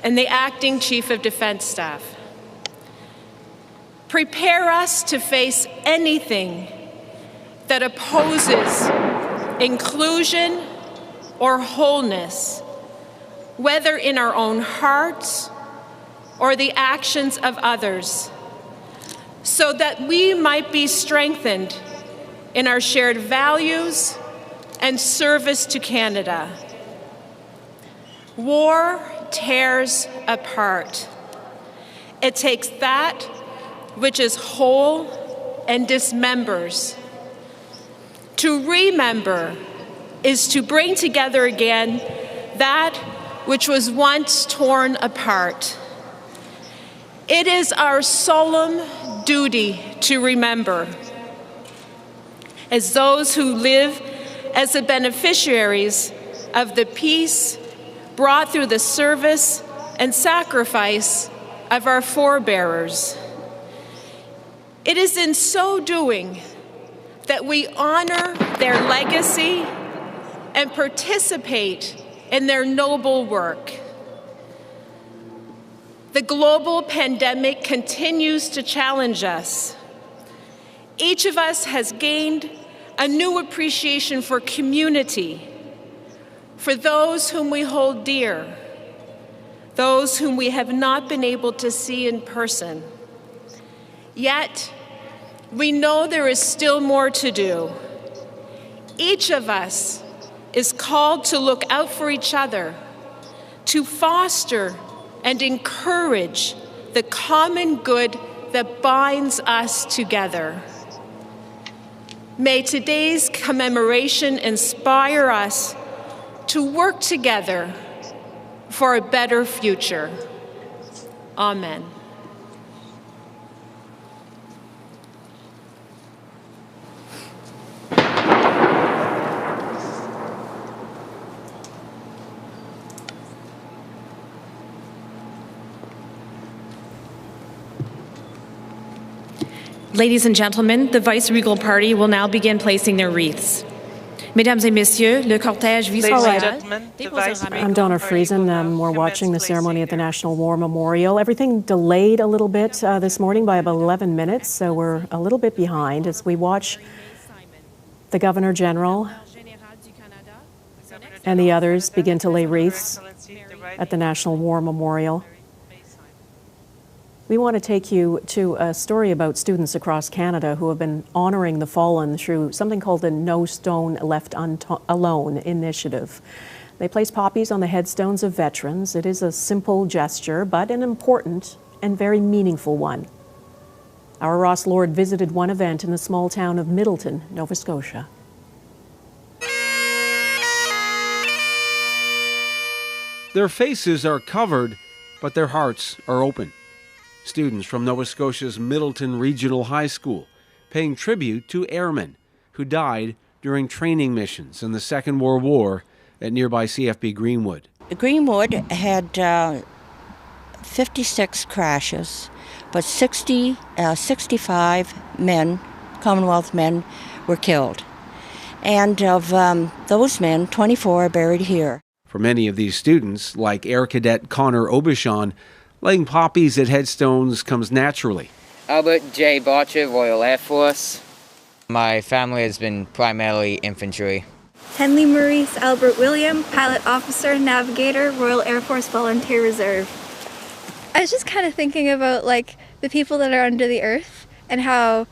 and the Acting Chief of Defense Staff. Prepare us to face anything that opposes inclusion or wholeness, whether in our own hearts or the actions of others, so that we might be strengthened in our shared values and service to Canada. War tears apart. It takes that which is whole and dismembers. To remember is to bring together again that which was once torn apart. It is our solemn duty to remember. As those who live as the beneficiaries of the peace brought through the service and sacrifice of our forebearers. It is in so doing that we honor their legacy and participate in their noble work. The global pandemic continues to challenge us. Each of us has gained a new appreciation for community, for those whom we hold dear, those whom we have not been able to see in person. Yet, we know there is still more to do. Each of us is called to look out for each other, to foster and encourage the common good that binds us together. May today's commemoration inspire us to work together for a better future. Amen. Ladies and gentlemen, the Vice-Regal Party will now begin placing their wreaths. Mesdames et messieurs, le cortège vice-royal. I'm Donna Friesen. We're watching the ceremony at the National War Memorial. Everything delayed a little bit this morning by about 11 minutes, so we're a little bit behind as we watch the Governor General and the others begin to lay wreaths at the National War Memorial. We want to take you to a story about students across Canada who have been honoring the fallen through something called the No Stone Left Alone initiative. They place poppies on the headstones of veterans. It is a simple gesture, but an important and very meaningful one. Our Ross Lord visited one event in the small town of Middleton, Nova Scotia. Their faces are covered, but their hearts are open. Students from Nova Scotia's Middleton Regional High School paying tribute to airmen who died during training missions in the Second World War at nearby CFB Greenwood. Greenwood had 56 crashes, but 65 men, Commonwealth men, were killed. And of those men, 24 are buried here. For many of these students, like Air Cadet Connor Aubuchon, laying poppies at headstones comes naturally. Albert J. Botcher, Royal Air Force. My family has been primarily infantry. Henley Maurice Albert William, pilot officer, navigator, Royal Air Force Volunteer Reserve. I was just kind of thinking about like the people that are under the earth and how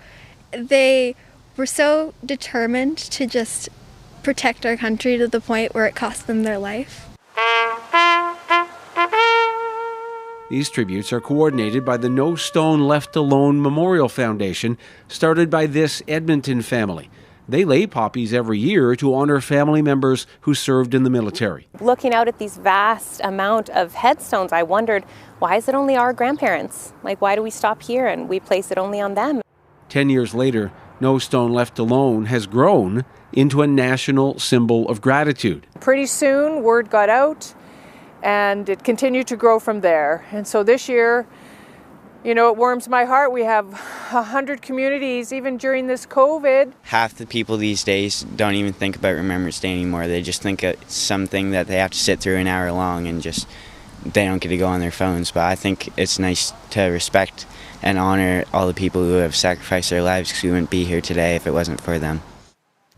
they were so determined to just protect our country to the point where it cost them their life. These tributes are coordinated by the No Stone Left Alone Memorial Foundation, started by this Edmonton family. They lay poppies every year to honor family members who served in the military. Looking out at these vast amount of headstones, I wondered, why is it only our grandparents? Like, why do we stop here and we place it only on them? 10 years later, No Stone Left Alone has grown into a national symbol of gratitude. Pretty soon, word got out, and it continued to grow from there. And so this year, You know, it warms my heart. We have 100 communities, even during this COVID. Half the people these days don't even think about Remembrance Day anymore. They just think it's something that they have to sit through an hour long and just they don't get to go on their phones. But I think it's nice to respect and honor all the people who have sacrificed their lives, because we wouldn't be here today if it wasn't for them.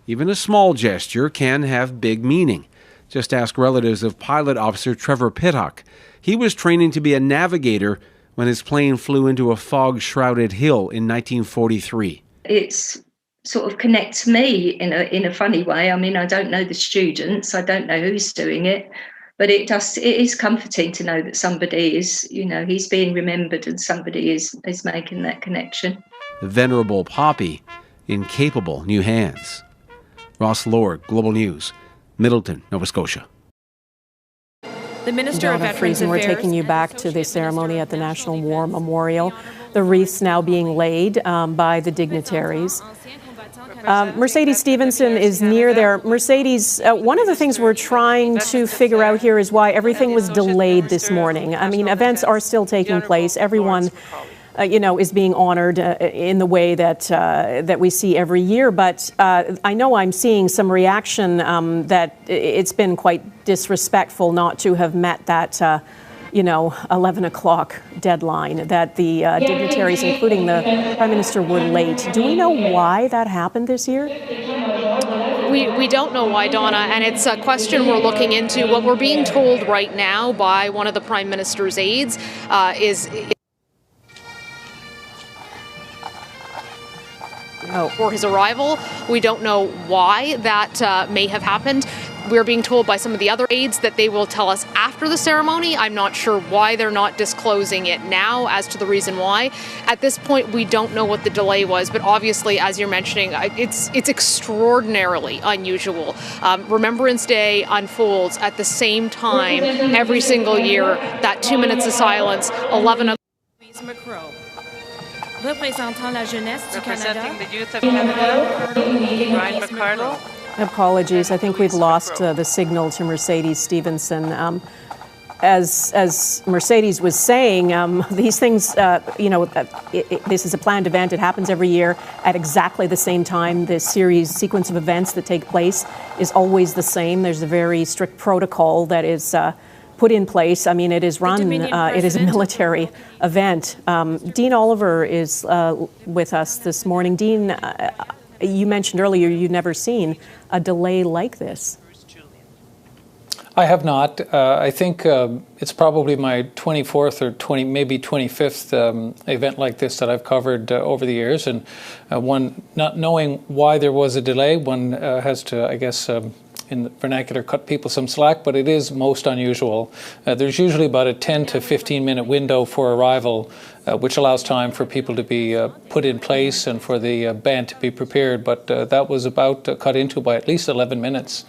Even a small gesture can have big meaning. Just ask relatives of Pilot Officer Trevor Pittock. He was training to be a navigator when his plane flew into a fog-shrouded hill in 1943. It's sort of connects me in a funny way. I mean, I don't know the students, I don't know who's doing it, but it is comforting to know that somebody is, you know, he's being remembered and somebody is making that connection. The venerable Poppy in capable new hands. Ross Lord, Global News, Middleton, Nova Scotia. The Minister of Veterans Affairs. We're taking you back to the ceremony at the National War Memorial. The wreaths now being laid by the dignitaries. Mercedes Stevenson is near there. Mercedes, one of the things we're trying to figure out here is why everything was delayed this morning. I mean, events are still taking place. Everyone, is being honored in the way that we see every year. But I know I'm seeing some reaction that it's been quite disrespectful not to have met that 11 o'clock deadline, that the dignitaries, including the Prime Minister, were late. Do we know why that happened this year? We don't know why, Donna, and it's a question we're looking into. What we're being told right now by one of the Prime Minister's aides is for his arrival. We don't know why that may have happened. We're being told by some of the other aides that they will tell us after the ceremony. I'm not sure why they're not disclosing it now as to the reason why. At this point, we don't know what the delay was, but obviously, as you're mentioning, it's extraordinarily unusual. Remembrance Day unfolds at the same time every single year. That 2 minutes of silence, 11 o'clock. Representing the youth of Canada, Brian McCardle. Apologies. I think we've lost the signal to Mercedes Stevenson. As Mercedes was saying, these things, this is a planned event. It happens every year at exactly the same time. The sequence of events that take place is always the same. There's a very strict protocol that is put in place. I mean, it is run, it is a military event. Dean Oliver is with us this morning. Dean, you mentioned earlier you'd never seen a delay like this. I have not. I think it's probably my 24th or maybe 25th event like this that I've covered over the years. And one, not knowing why there was a delay, one has to, I guess, in the vernacular, cut people some slack, but it is most unusual. There's usually about a 10 to 15 minute window for arrival, which allows time for people to be put in place and for the band to be prepared. But that was about cut into by at least 11 minutes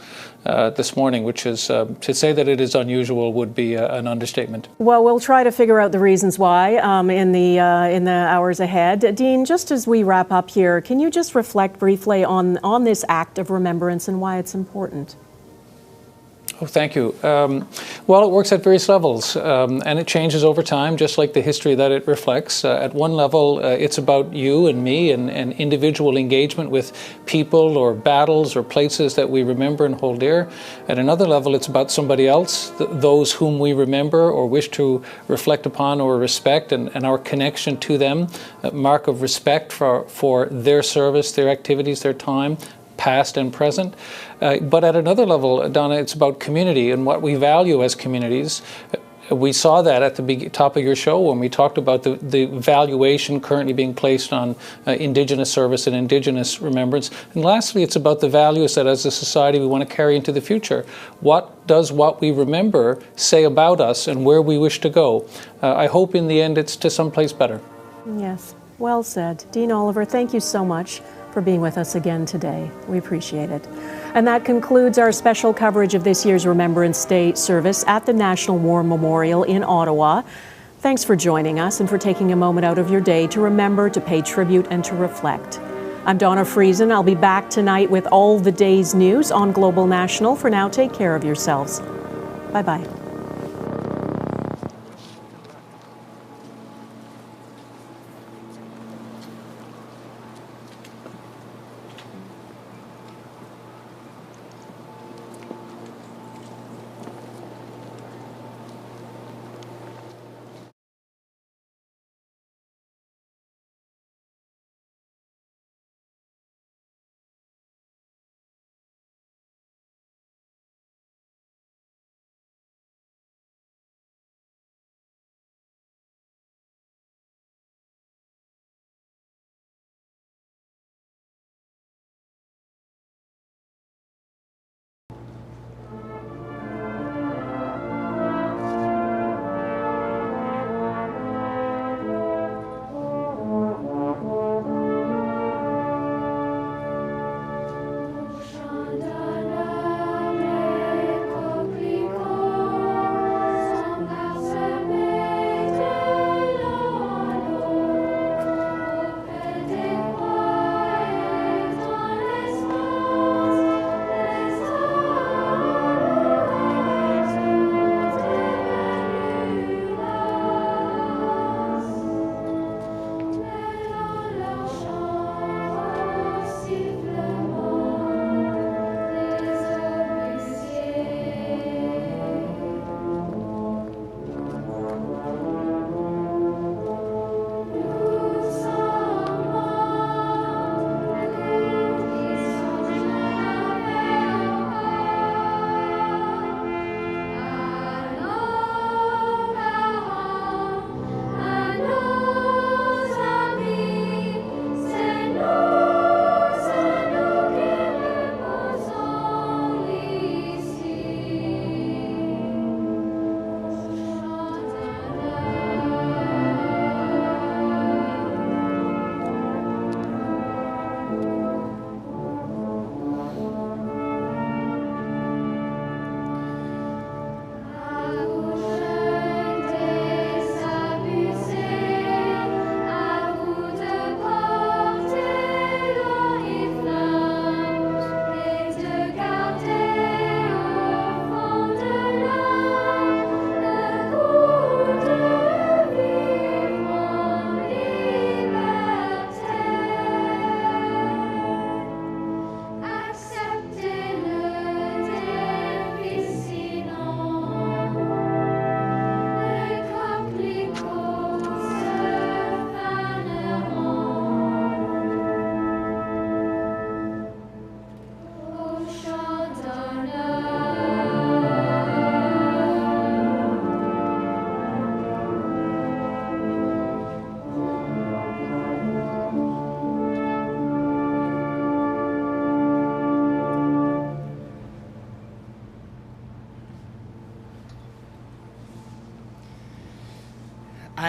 this morning, which is, to say that it is unusual would be an understatement. Well, we'll try to figure out the reasons why in the hours ahead. Dean, just as we wrap up here, can you just reflect briefly on this act of remembrance and why it's important? Oh, thank you. Well, it works at various levels, and it changes over time, just like the history that it reflects. At one level, it's about you and me and individual engagement with people or battles or places that we remember and hold dear. At another level, it's about somebody else, those whom we remember or wish to reflect upon or respect, and our connection to them, a mark of respect for their service, their activities, their time, past and present. But at another level, Donna, it's about community and what we value as communities. We saw that at the top of your show when we talked about the valuation currently being placed on Indigenous service and Indigenous remembrance. And lastly, it's about the values that as a society we want to carry into the future. What does what we remember say about us and where we wish to go? I hope in the end it's to someplace better. Yes, well said. Dean Oliver, thank you so much for being with us again today. We appreciate it. And that concludes our special coverage of this year's Remembrance Day service at the National War Memorial in Ottawa. Thanks for joining us and for taking a moment out of your day to remember, to pay tribute, and to reflect. I'm Donna Friesen. I'll be back tonight with all the day's news on Global National. For now, take care of yourselves. Bye-bye.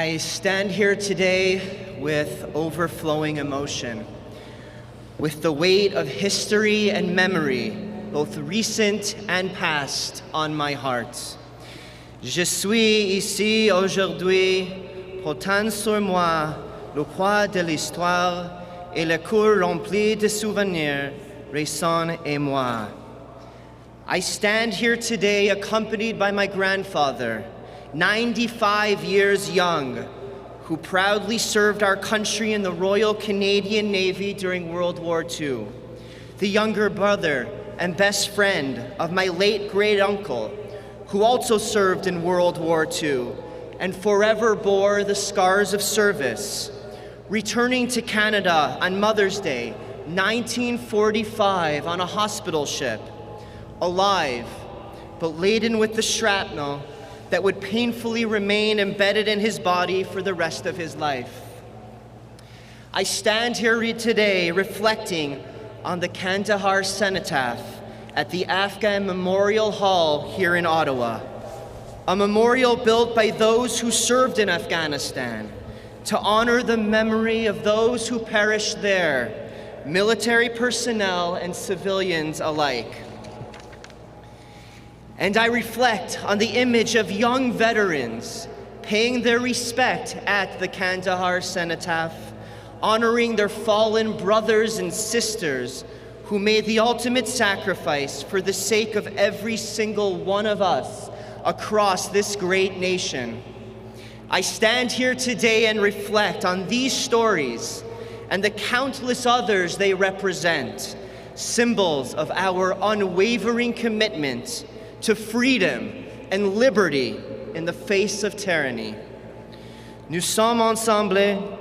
I stand here today with overflowing emotion, with the weight of history and memory, both recent and past, on my heart. Je suis ici aujourd'hui, portant sur moi le poids de l'histoire et le cœur rempli de souvenirs récents et moi. I stand here today accompanied by my grandfather, 95 years young, who proudly served our country in the Royal Canadian Navy during World War II, the younger brother and best friend of my late great-uncle, who also served in World War II and forever bore the scars of service, returning to Canada on Mother's Day, 1945, on a hospital ship, alive, but laden with the shrapnel that would painfully remain embedded in his body for the rest of his life. I stand here today reflecting on the Kandahar cenotaph at the Afghan Memorial Hall here in Ottawa, a memorial built by those who served in Afghanistan to honor the memory of those who perished there, military personnel and civilians alike. And I reflect on the image of young veterans paying their respect at the Kandahar cenotaph, honoring their fallen brothers and sisters who made the ultimate sacrifice for the sake of every single one of us across this great nation. I stand here today and reflect on these stories and the countless others they represent, symbols of our unwavering commitment to freedom and liberty in the face of tyranny. Nous sommes ensemble,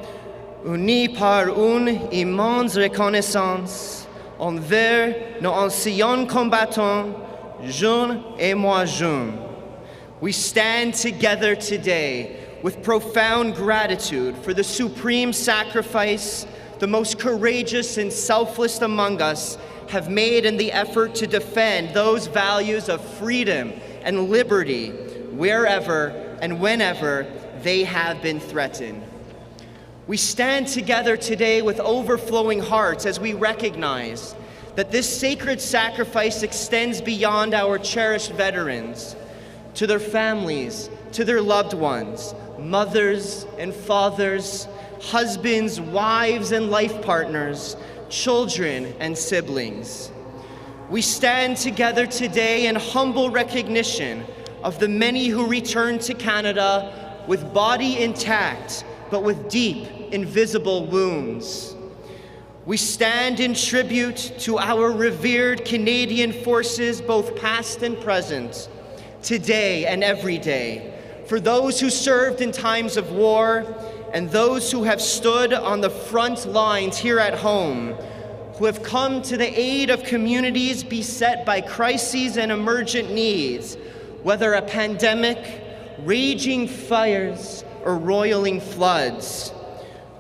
unis par une immense reconnaissance envers nos anciens combattants, jeunes et moins jeunes. We stand together today with profound gratitude for the supreme sacrifice the most courageous and selfless among us have made in the effort to defend those values of freedom and liberty wherever and whenever they have been threatened. We stand together today with overflowing hearts as we recognize that this sacred sacrifice extends beyond our cherished veterans, to their families, to their loved ones, mothers and fathers, husbands, wives and life partners, children and siblings. We stand together today in humble recognition of the many who returned to Canada with body intact, but with deep, invisible wounds. We stand in tribute to our revered Canadian forces, both past and present, today and every day, for those who served in times of war and those who have stood on the front lines here at home, who have come to the aid of communities beset by crises and emergent needs, whether a pandemic, raging fires, or roiling floods.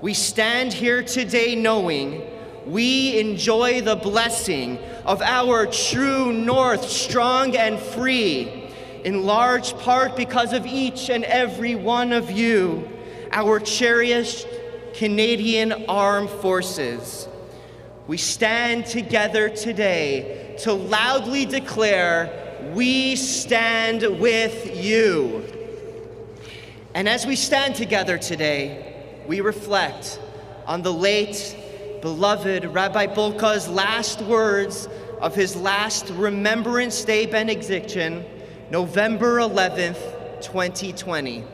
We stand here today knowing we enjoy the blessing of our true North, strong and free, in large part because of each and every one of you, our cherished Canadian Armed Forces. We stand together today to loudly declare, we stand with you. And as we stand together today, we reflect on the late, beloved Rabbi Bulka's last words of his last Remembrance Day benediction, November 11th, 2020.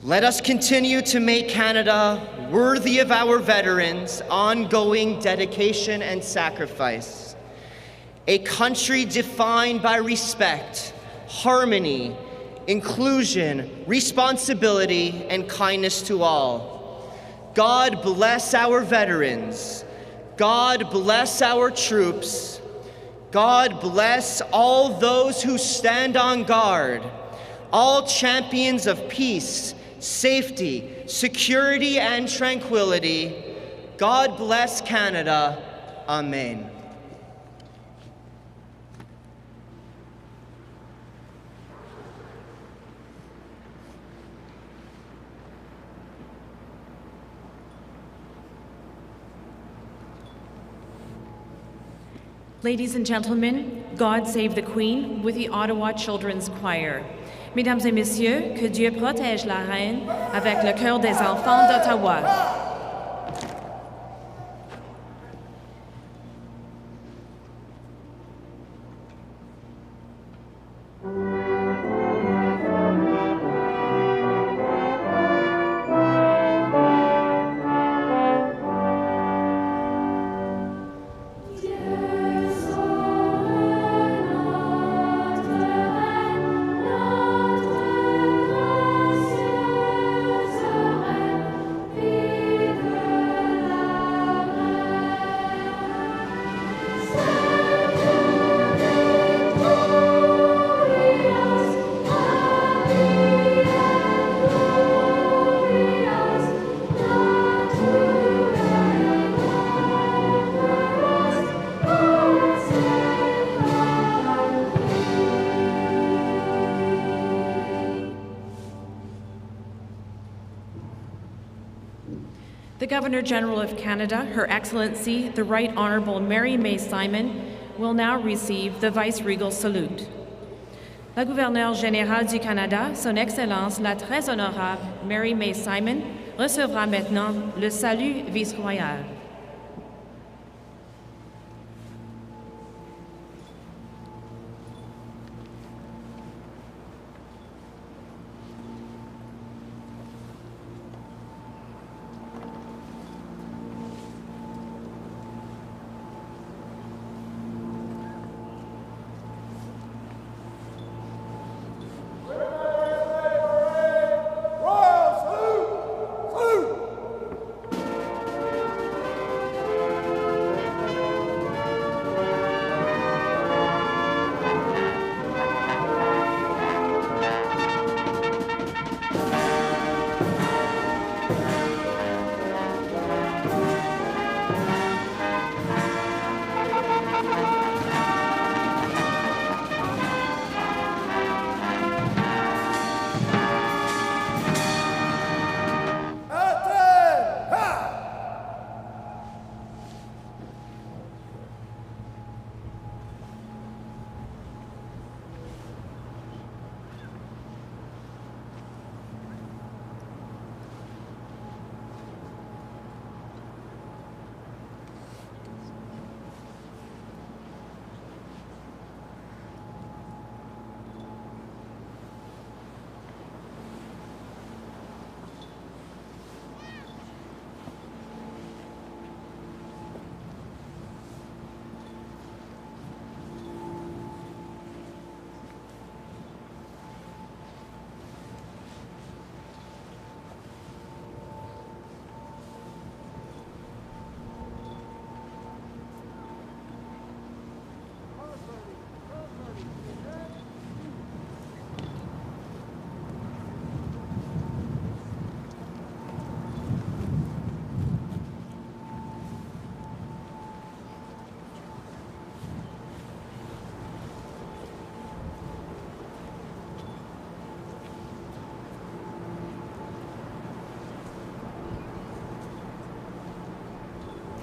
Let us continue to make Canada worthy of our veterans' ongoing dedication and sacrifice. A country defined by respect, harmony, inclusion, responsibility, and kindness to all. God bless our veterans. God bless our troops. God bless all those who stand on guard, all champions of peace, safety, security, and tranquility. God bless Canada. Amen. Ladies and gentlemen, God Save the Queen with the Ottawa Children's Choir. Mesdames et messieurs, que Dieu protège la reine avec le chœur des enfants d'Ottawa. The Governor-General of Canada, Her Excellency, the Right Honourable Mary May Simon, will now receive the Vice-Regal Salute. La Gouverneure Générale du Canada, Son Excellence la Très Honorable Mary May Simon, recevra maintenant le salut vice-royal.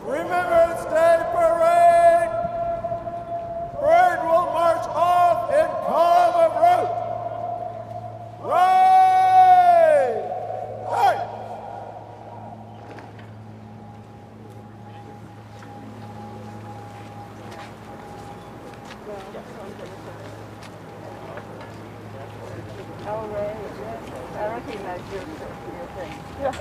Remembrance Day Parade! Parade will march off in column of route. Right! Right! Oh, Ray, I recognize your thing. Yeah.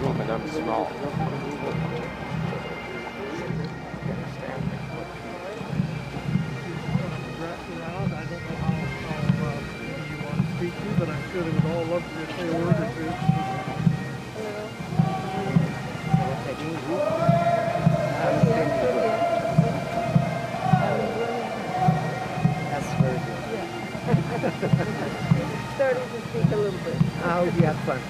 Aluminum small. But I'm sure they would all love to say a word or two. That's very good. Starting to speak a little bit. I hope you have fun.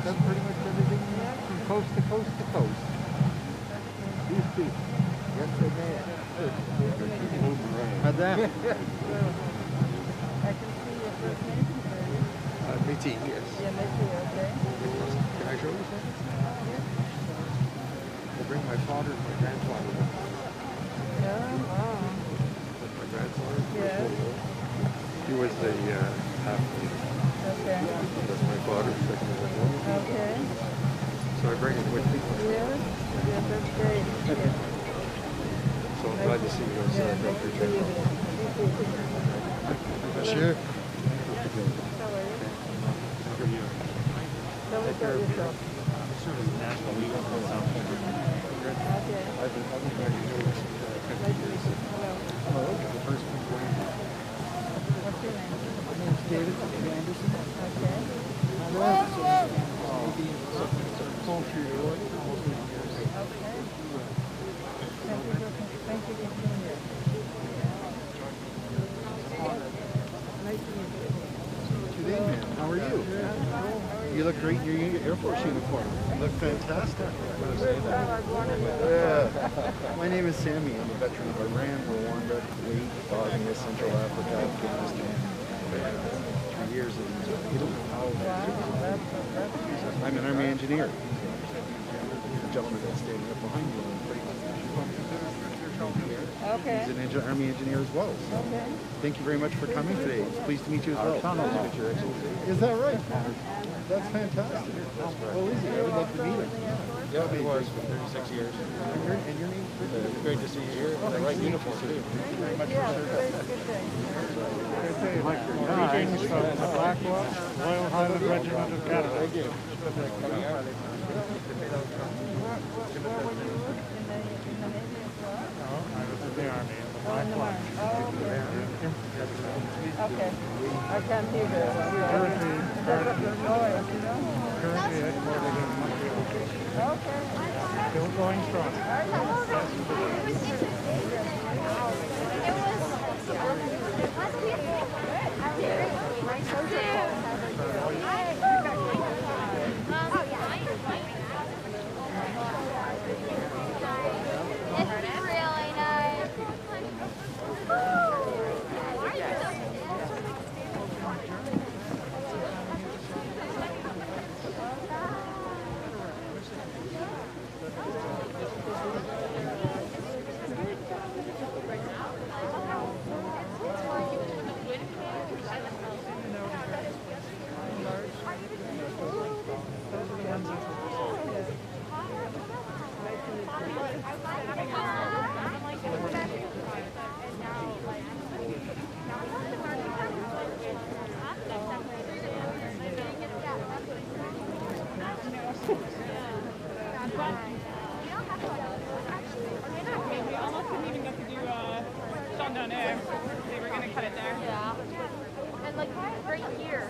That's pretty much everything from coast to coast to coast. These people. Yes, they may. Madame. I can see your first name. Métis, yes. Yeah, Métis, okay. Can I show you something? We'll bring my father and my grandfather with us. Yeah, wow. My grandfather. Yes. He was the half-breed. Okay. That's my father's second one. Okay. So I bring him with me. Yes, yes, that's great. Yes. So I'm glad to see you guys. Yeah, thank you for you. Monsieur. Tell us about yourself. National Legal Council. Okay. I've been trying to do this for 50 years. Hello. The first people. What's your name? My name's David Anderson. Okay. Maybe poultry or almost 50 years. Okay. Thank you for being here. Nice to meet you. Today, man. How are you? You look great in your Air Force uniform. You look fantastic. Yeah. My name is Sammy. I'm a veteran of Iran, Rwanda, Kuwait, Bosnia, Central Africa, Afghanistan. 3 years in Italy. I'm an Army engineer. The gentleman that's standing up behind you. Okay. He's an Army engineer as well. So Okay. thank you very much for coming today. It's pleased to meet you as well. Is that right? That's fantastic. Well, is he? I would love to meet him. Yeah, he was for 36 years. And your name? It's great to see you here. The right uniform, too. Thank you very much Yeah, for very good thing. Greetings from the Blackwell Royal Highland Regiment of Canada. Thank you. I was in the Army, in the Black Watch. Okay. I can't hear very well. Currently headquartered in Montreal. Okay. Still going strong. no. They were gonna cut it there. Yeah. And like right here.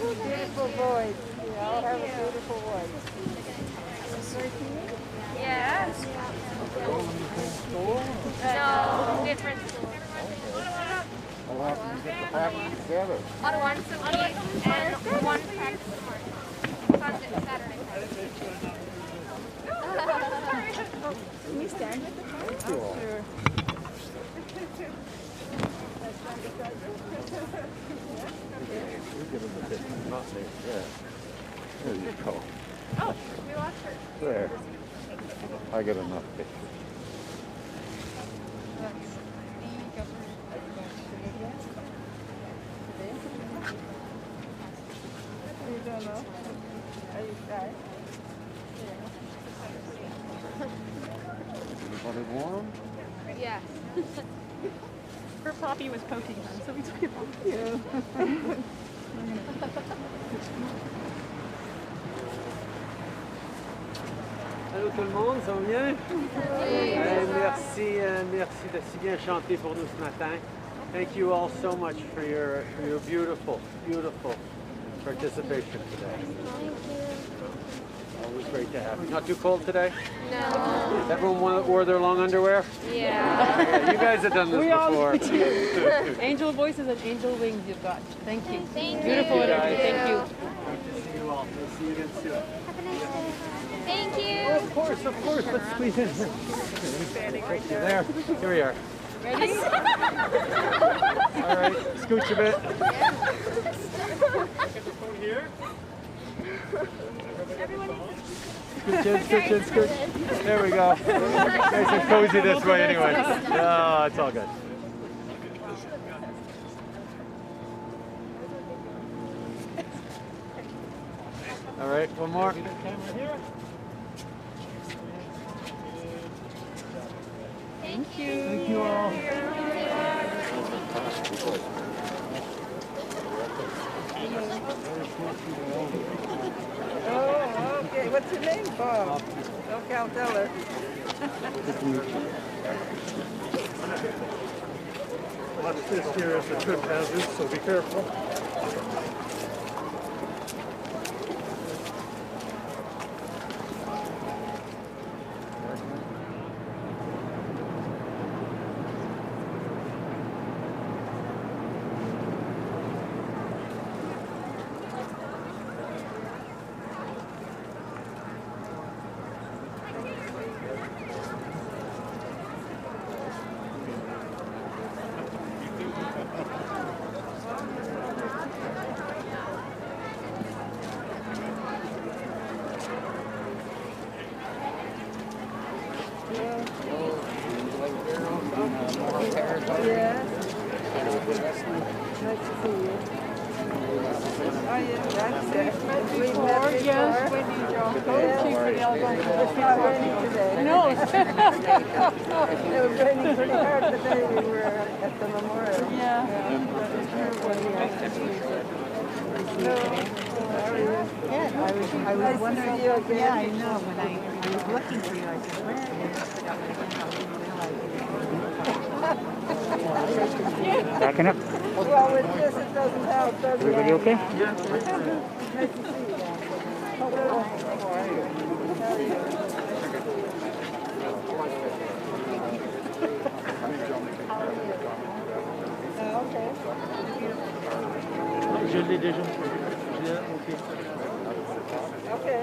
Beautiful voice. You all have a beautiful voice. Yes. No, different school. How often do you get the families together? Ottawa and one practice tomorrow. Saturday. Can you stand with the phone? Sure. You give him the picture, not me. Yeah. There you go. Oh, we lost her. There. I get enough pictures. You don't know? Are you shy? Anybody warm? Yeah. Her poppy was poking her, so we took it off. Yeah. Allô tout le monde, ça va bien? Merci de si bien chanter pour nous ce matin. Thank you all so much for your beautiful participation today. Always great to have you. Not too cold today? No. Everyone wore their long underwear? Yeah. You guys have done this before. Angel voices and angel wings you've got. Thank you. Thank Beautiful you. energy. Thank you. Good to see you all. We'll see you again soon. Have a nice day. Thank you. Oh, of course. Let's squeeze in. Thank you. There. Here we are. Ready? All right. Scooch a bit. Here. Everyone Scooch. There we go. Nice and cozy this way anyway. No, it's all good. All right, one more. Thank you. Thank you all. Oh, okay. What's your name, Bob? Okay, I'll tell her. Watch this here as a trip hazard, so be careful. Yeah. Nice to see you. Oh, yeah, that's it. We've met before. Yes, when you go It's not raining today. No. It was raining pretty hard today. We were at the memorial. Yeah. I was wondering you again. Yeah, I know. When I was looking for you, I said, where are you? Backing up. Well, with this, it doesn't help, does it? Everybody okay? Yeah. Nice to see you guys. Hello. How are you? How are you? Okay. Je l'ai déjà. Ok. Okay.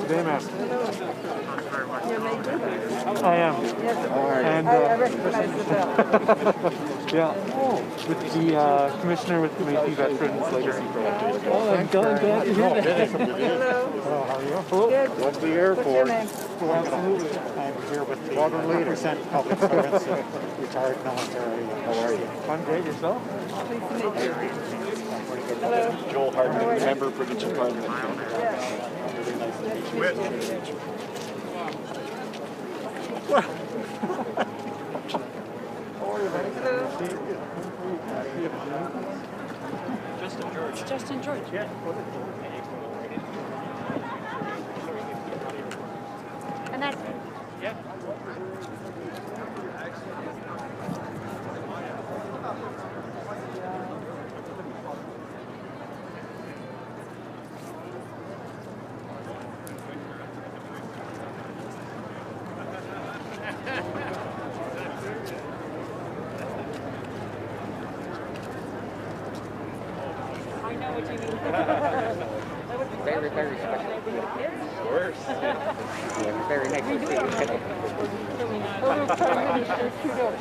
Today, ma'am. I am. Yes, and I recognize the bell. yeah, with the commissioner with the Métis Veterans Legacy Project. Oh, I'm glad to hear that. Hello. Hello, how are you? Hello. Good. What's the airport? Absolutely. I'm here with the 100% public servants, retired military. How are you? I'm great. Yourself? Pleased to meet you. Hello. Joel Hardman, member provincial parliament. Yeah. Really nice to meet you. Justin George. Justin George. Yeah. And that's it. Yeah. I know what you mean. Very, very special. Of course. Yeah, very nice to see you. Hello, Prime Minister Trudeau.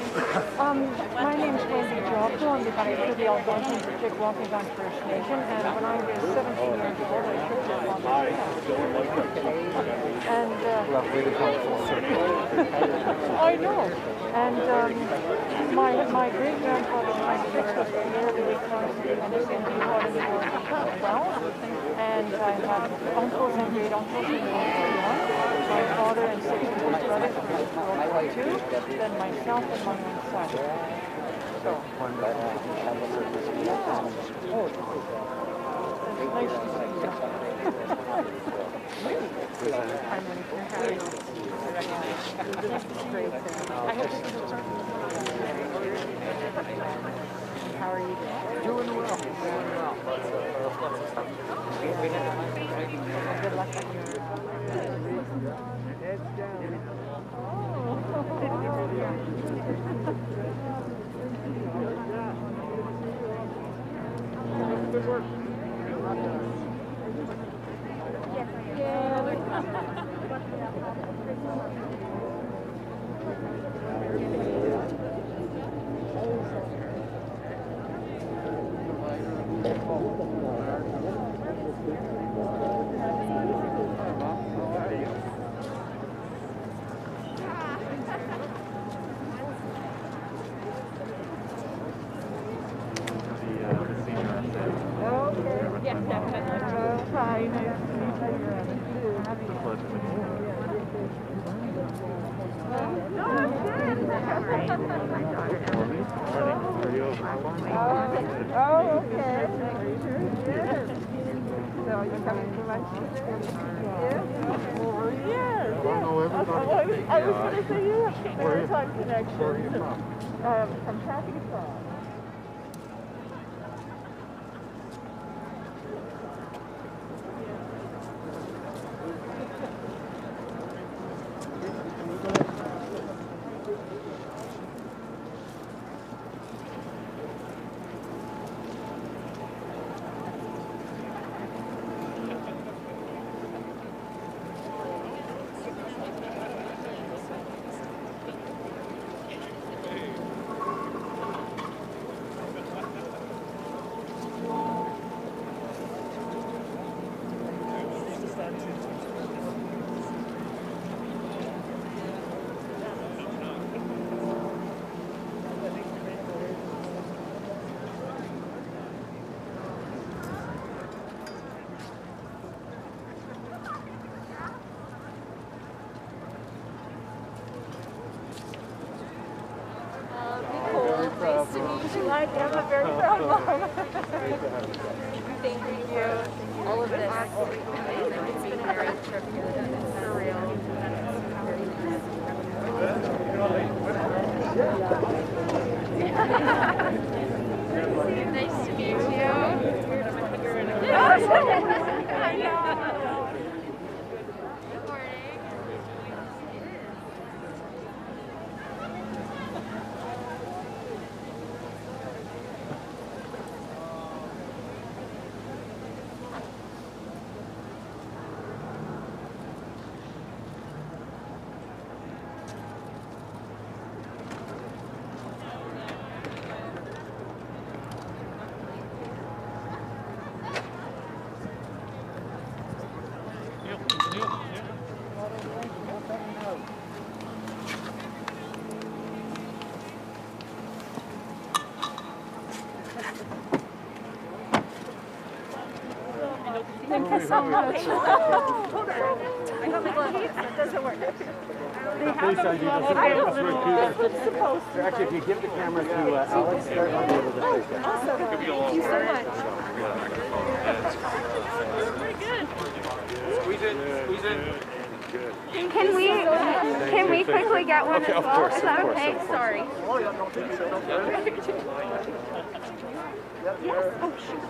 My name is Wendy Jobdo. I'm the director of the Algonquin Jigwapigan First Nation, and when I was 17 years old, I took to Algonquin. And I know. And my great grandfather, my sixth, was the early return to the NSND party for 12, and I had uncles and great uncles in World War I. My father and 6 of his brothers in World War II, then myself and my own son. So, it's nice to see you. I'm going to carry it. Great. I hope you can start. How are you doing? Doing well. Doing well. Good luck on your Heads down. Good work. Oh, okay. Yes. So you're coming to my sister? Yes. Yes. I was going to say you have maritime connections. Where are you from? From Pakistan. I'm a very proud mom. Thank you. All of this. It's been a great trip here. Surreal. Nice to meet you. Thank you so much. I got my gloves. That doesn't work. Police ID doesn't work either. It's supposed to. Actually, if you give the camera to Alex, they're going to be able to take it. Awesome. Thank you so much. Pretty good. Squeeze it. Squeeze it. Good. Can we quickly get one as well? Course, Is that of course, okay? of course. Sorry. Yes. Oh shoot.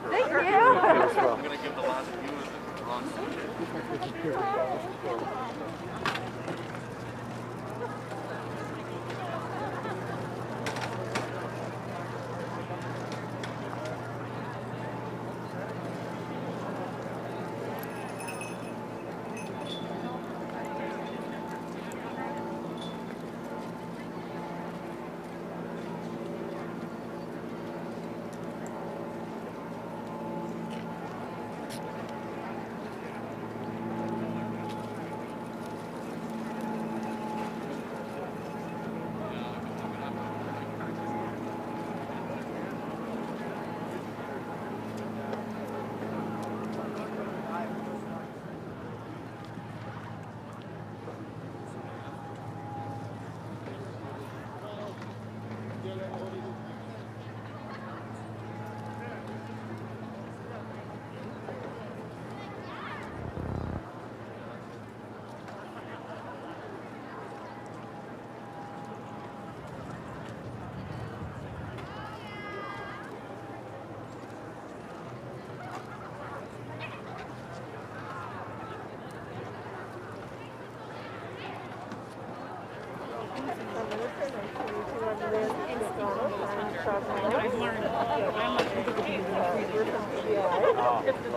Thank you. I'm going to give the last few of the wrong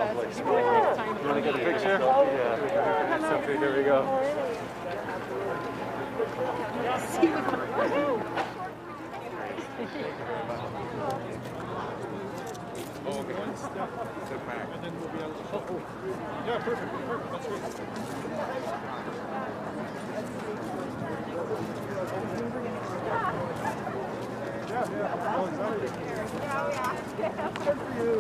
You want to get a picture? Yeah. So here we go. Oh, okay. Sit back. And then we'll be able to... Oh, yeah, perfect. Perfect. That's great. Yeah. Oh, exactly. Good for you.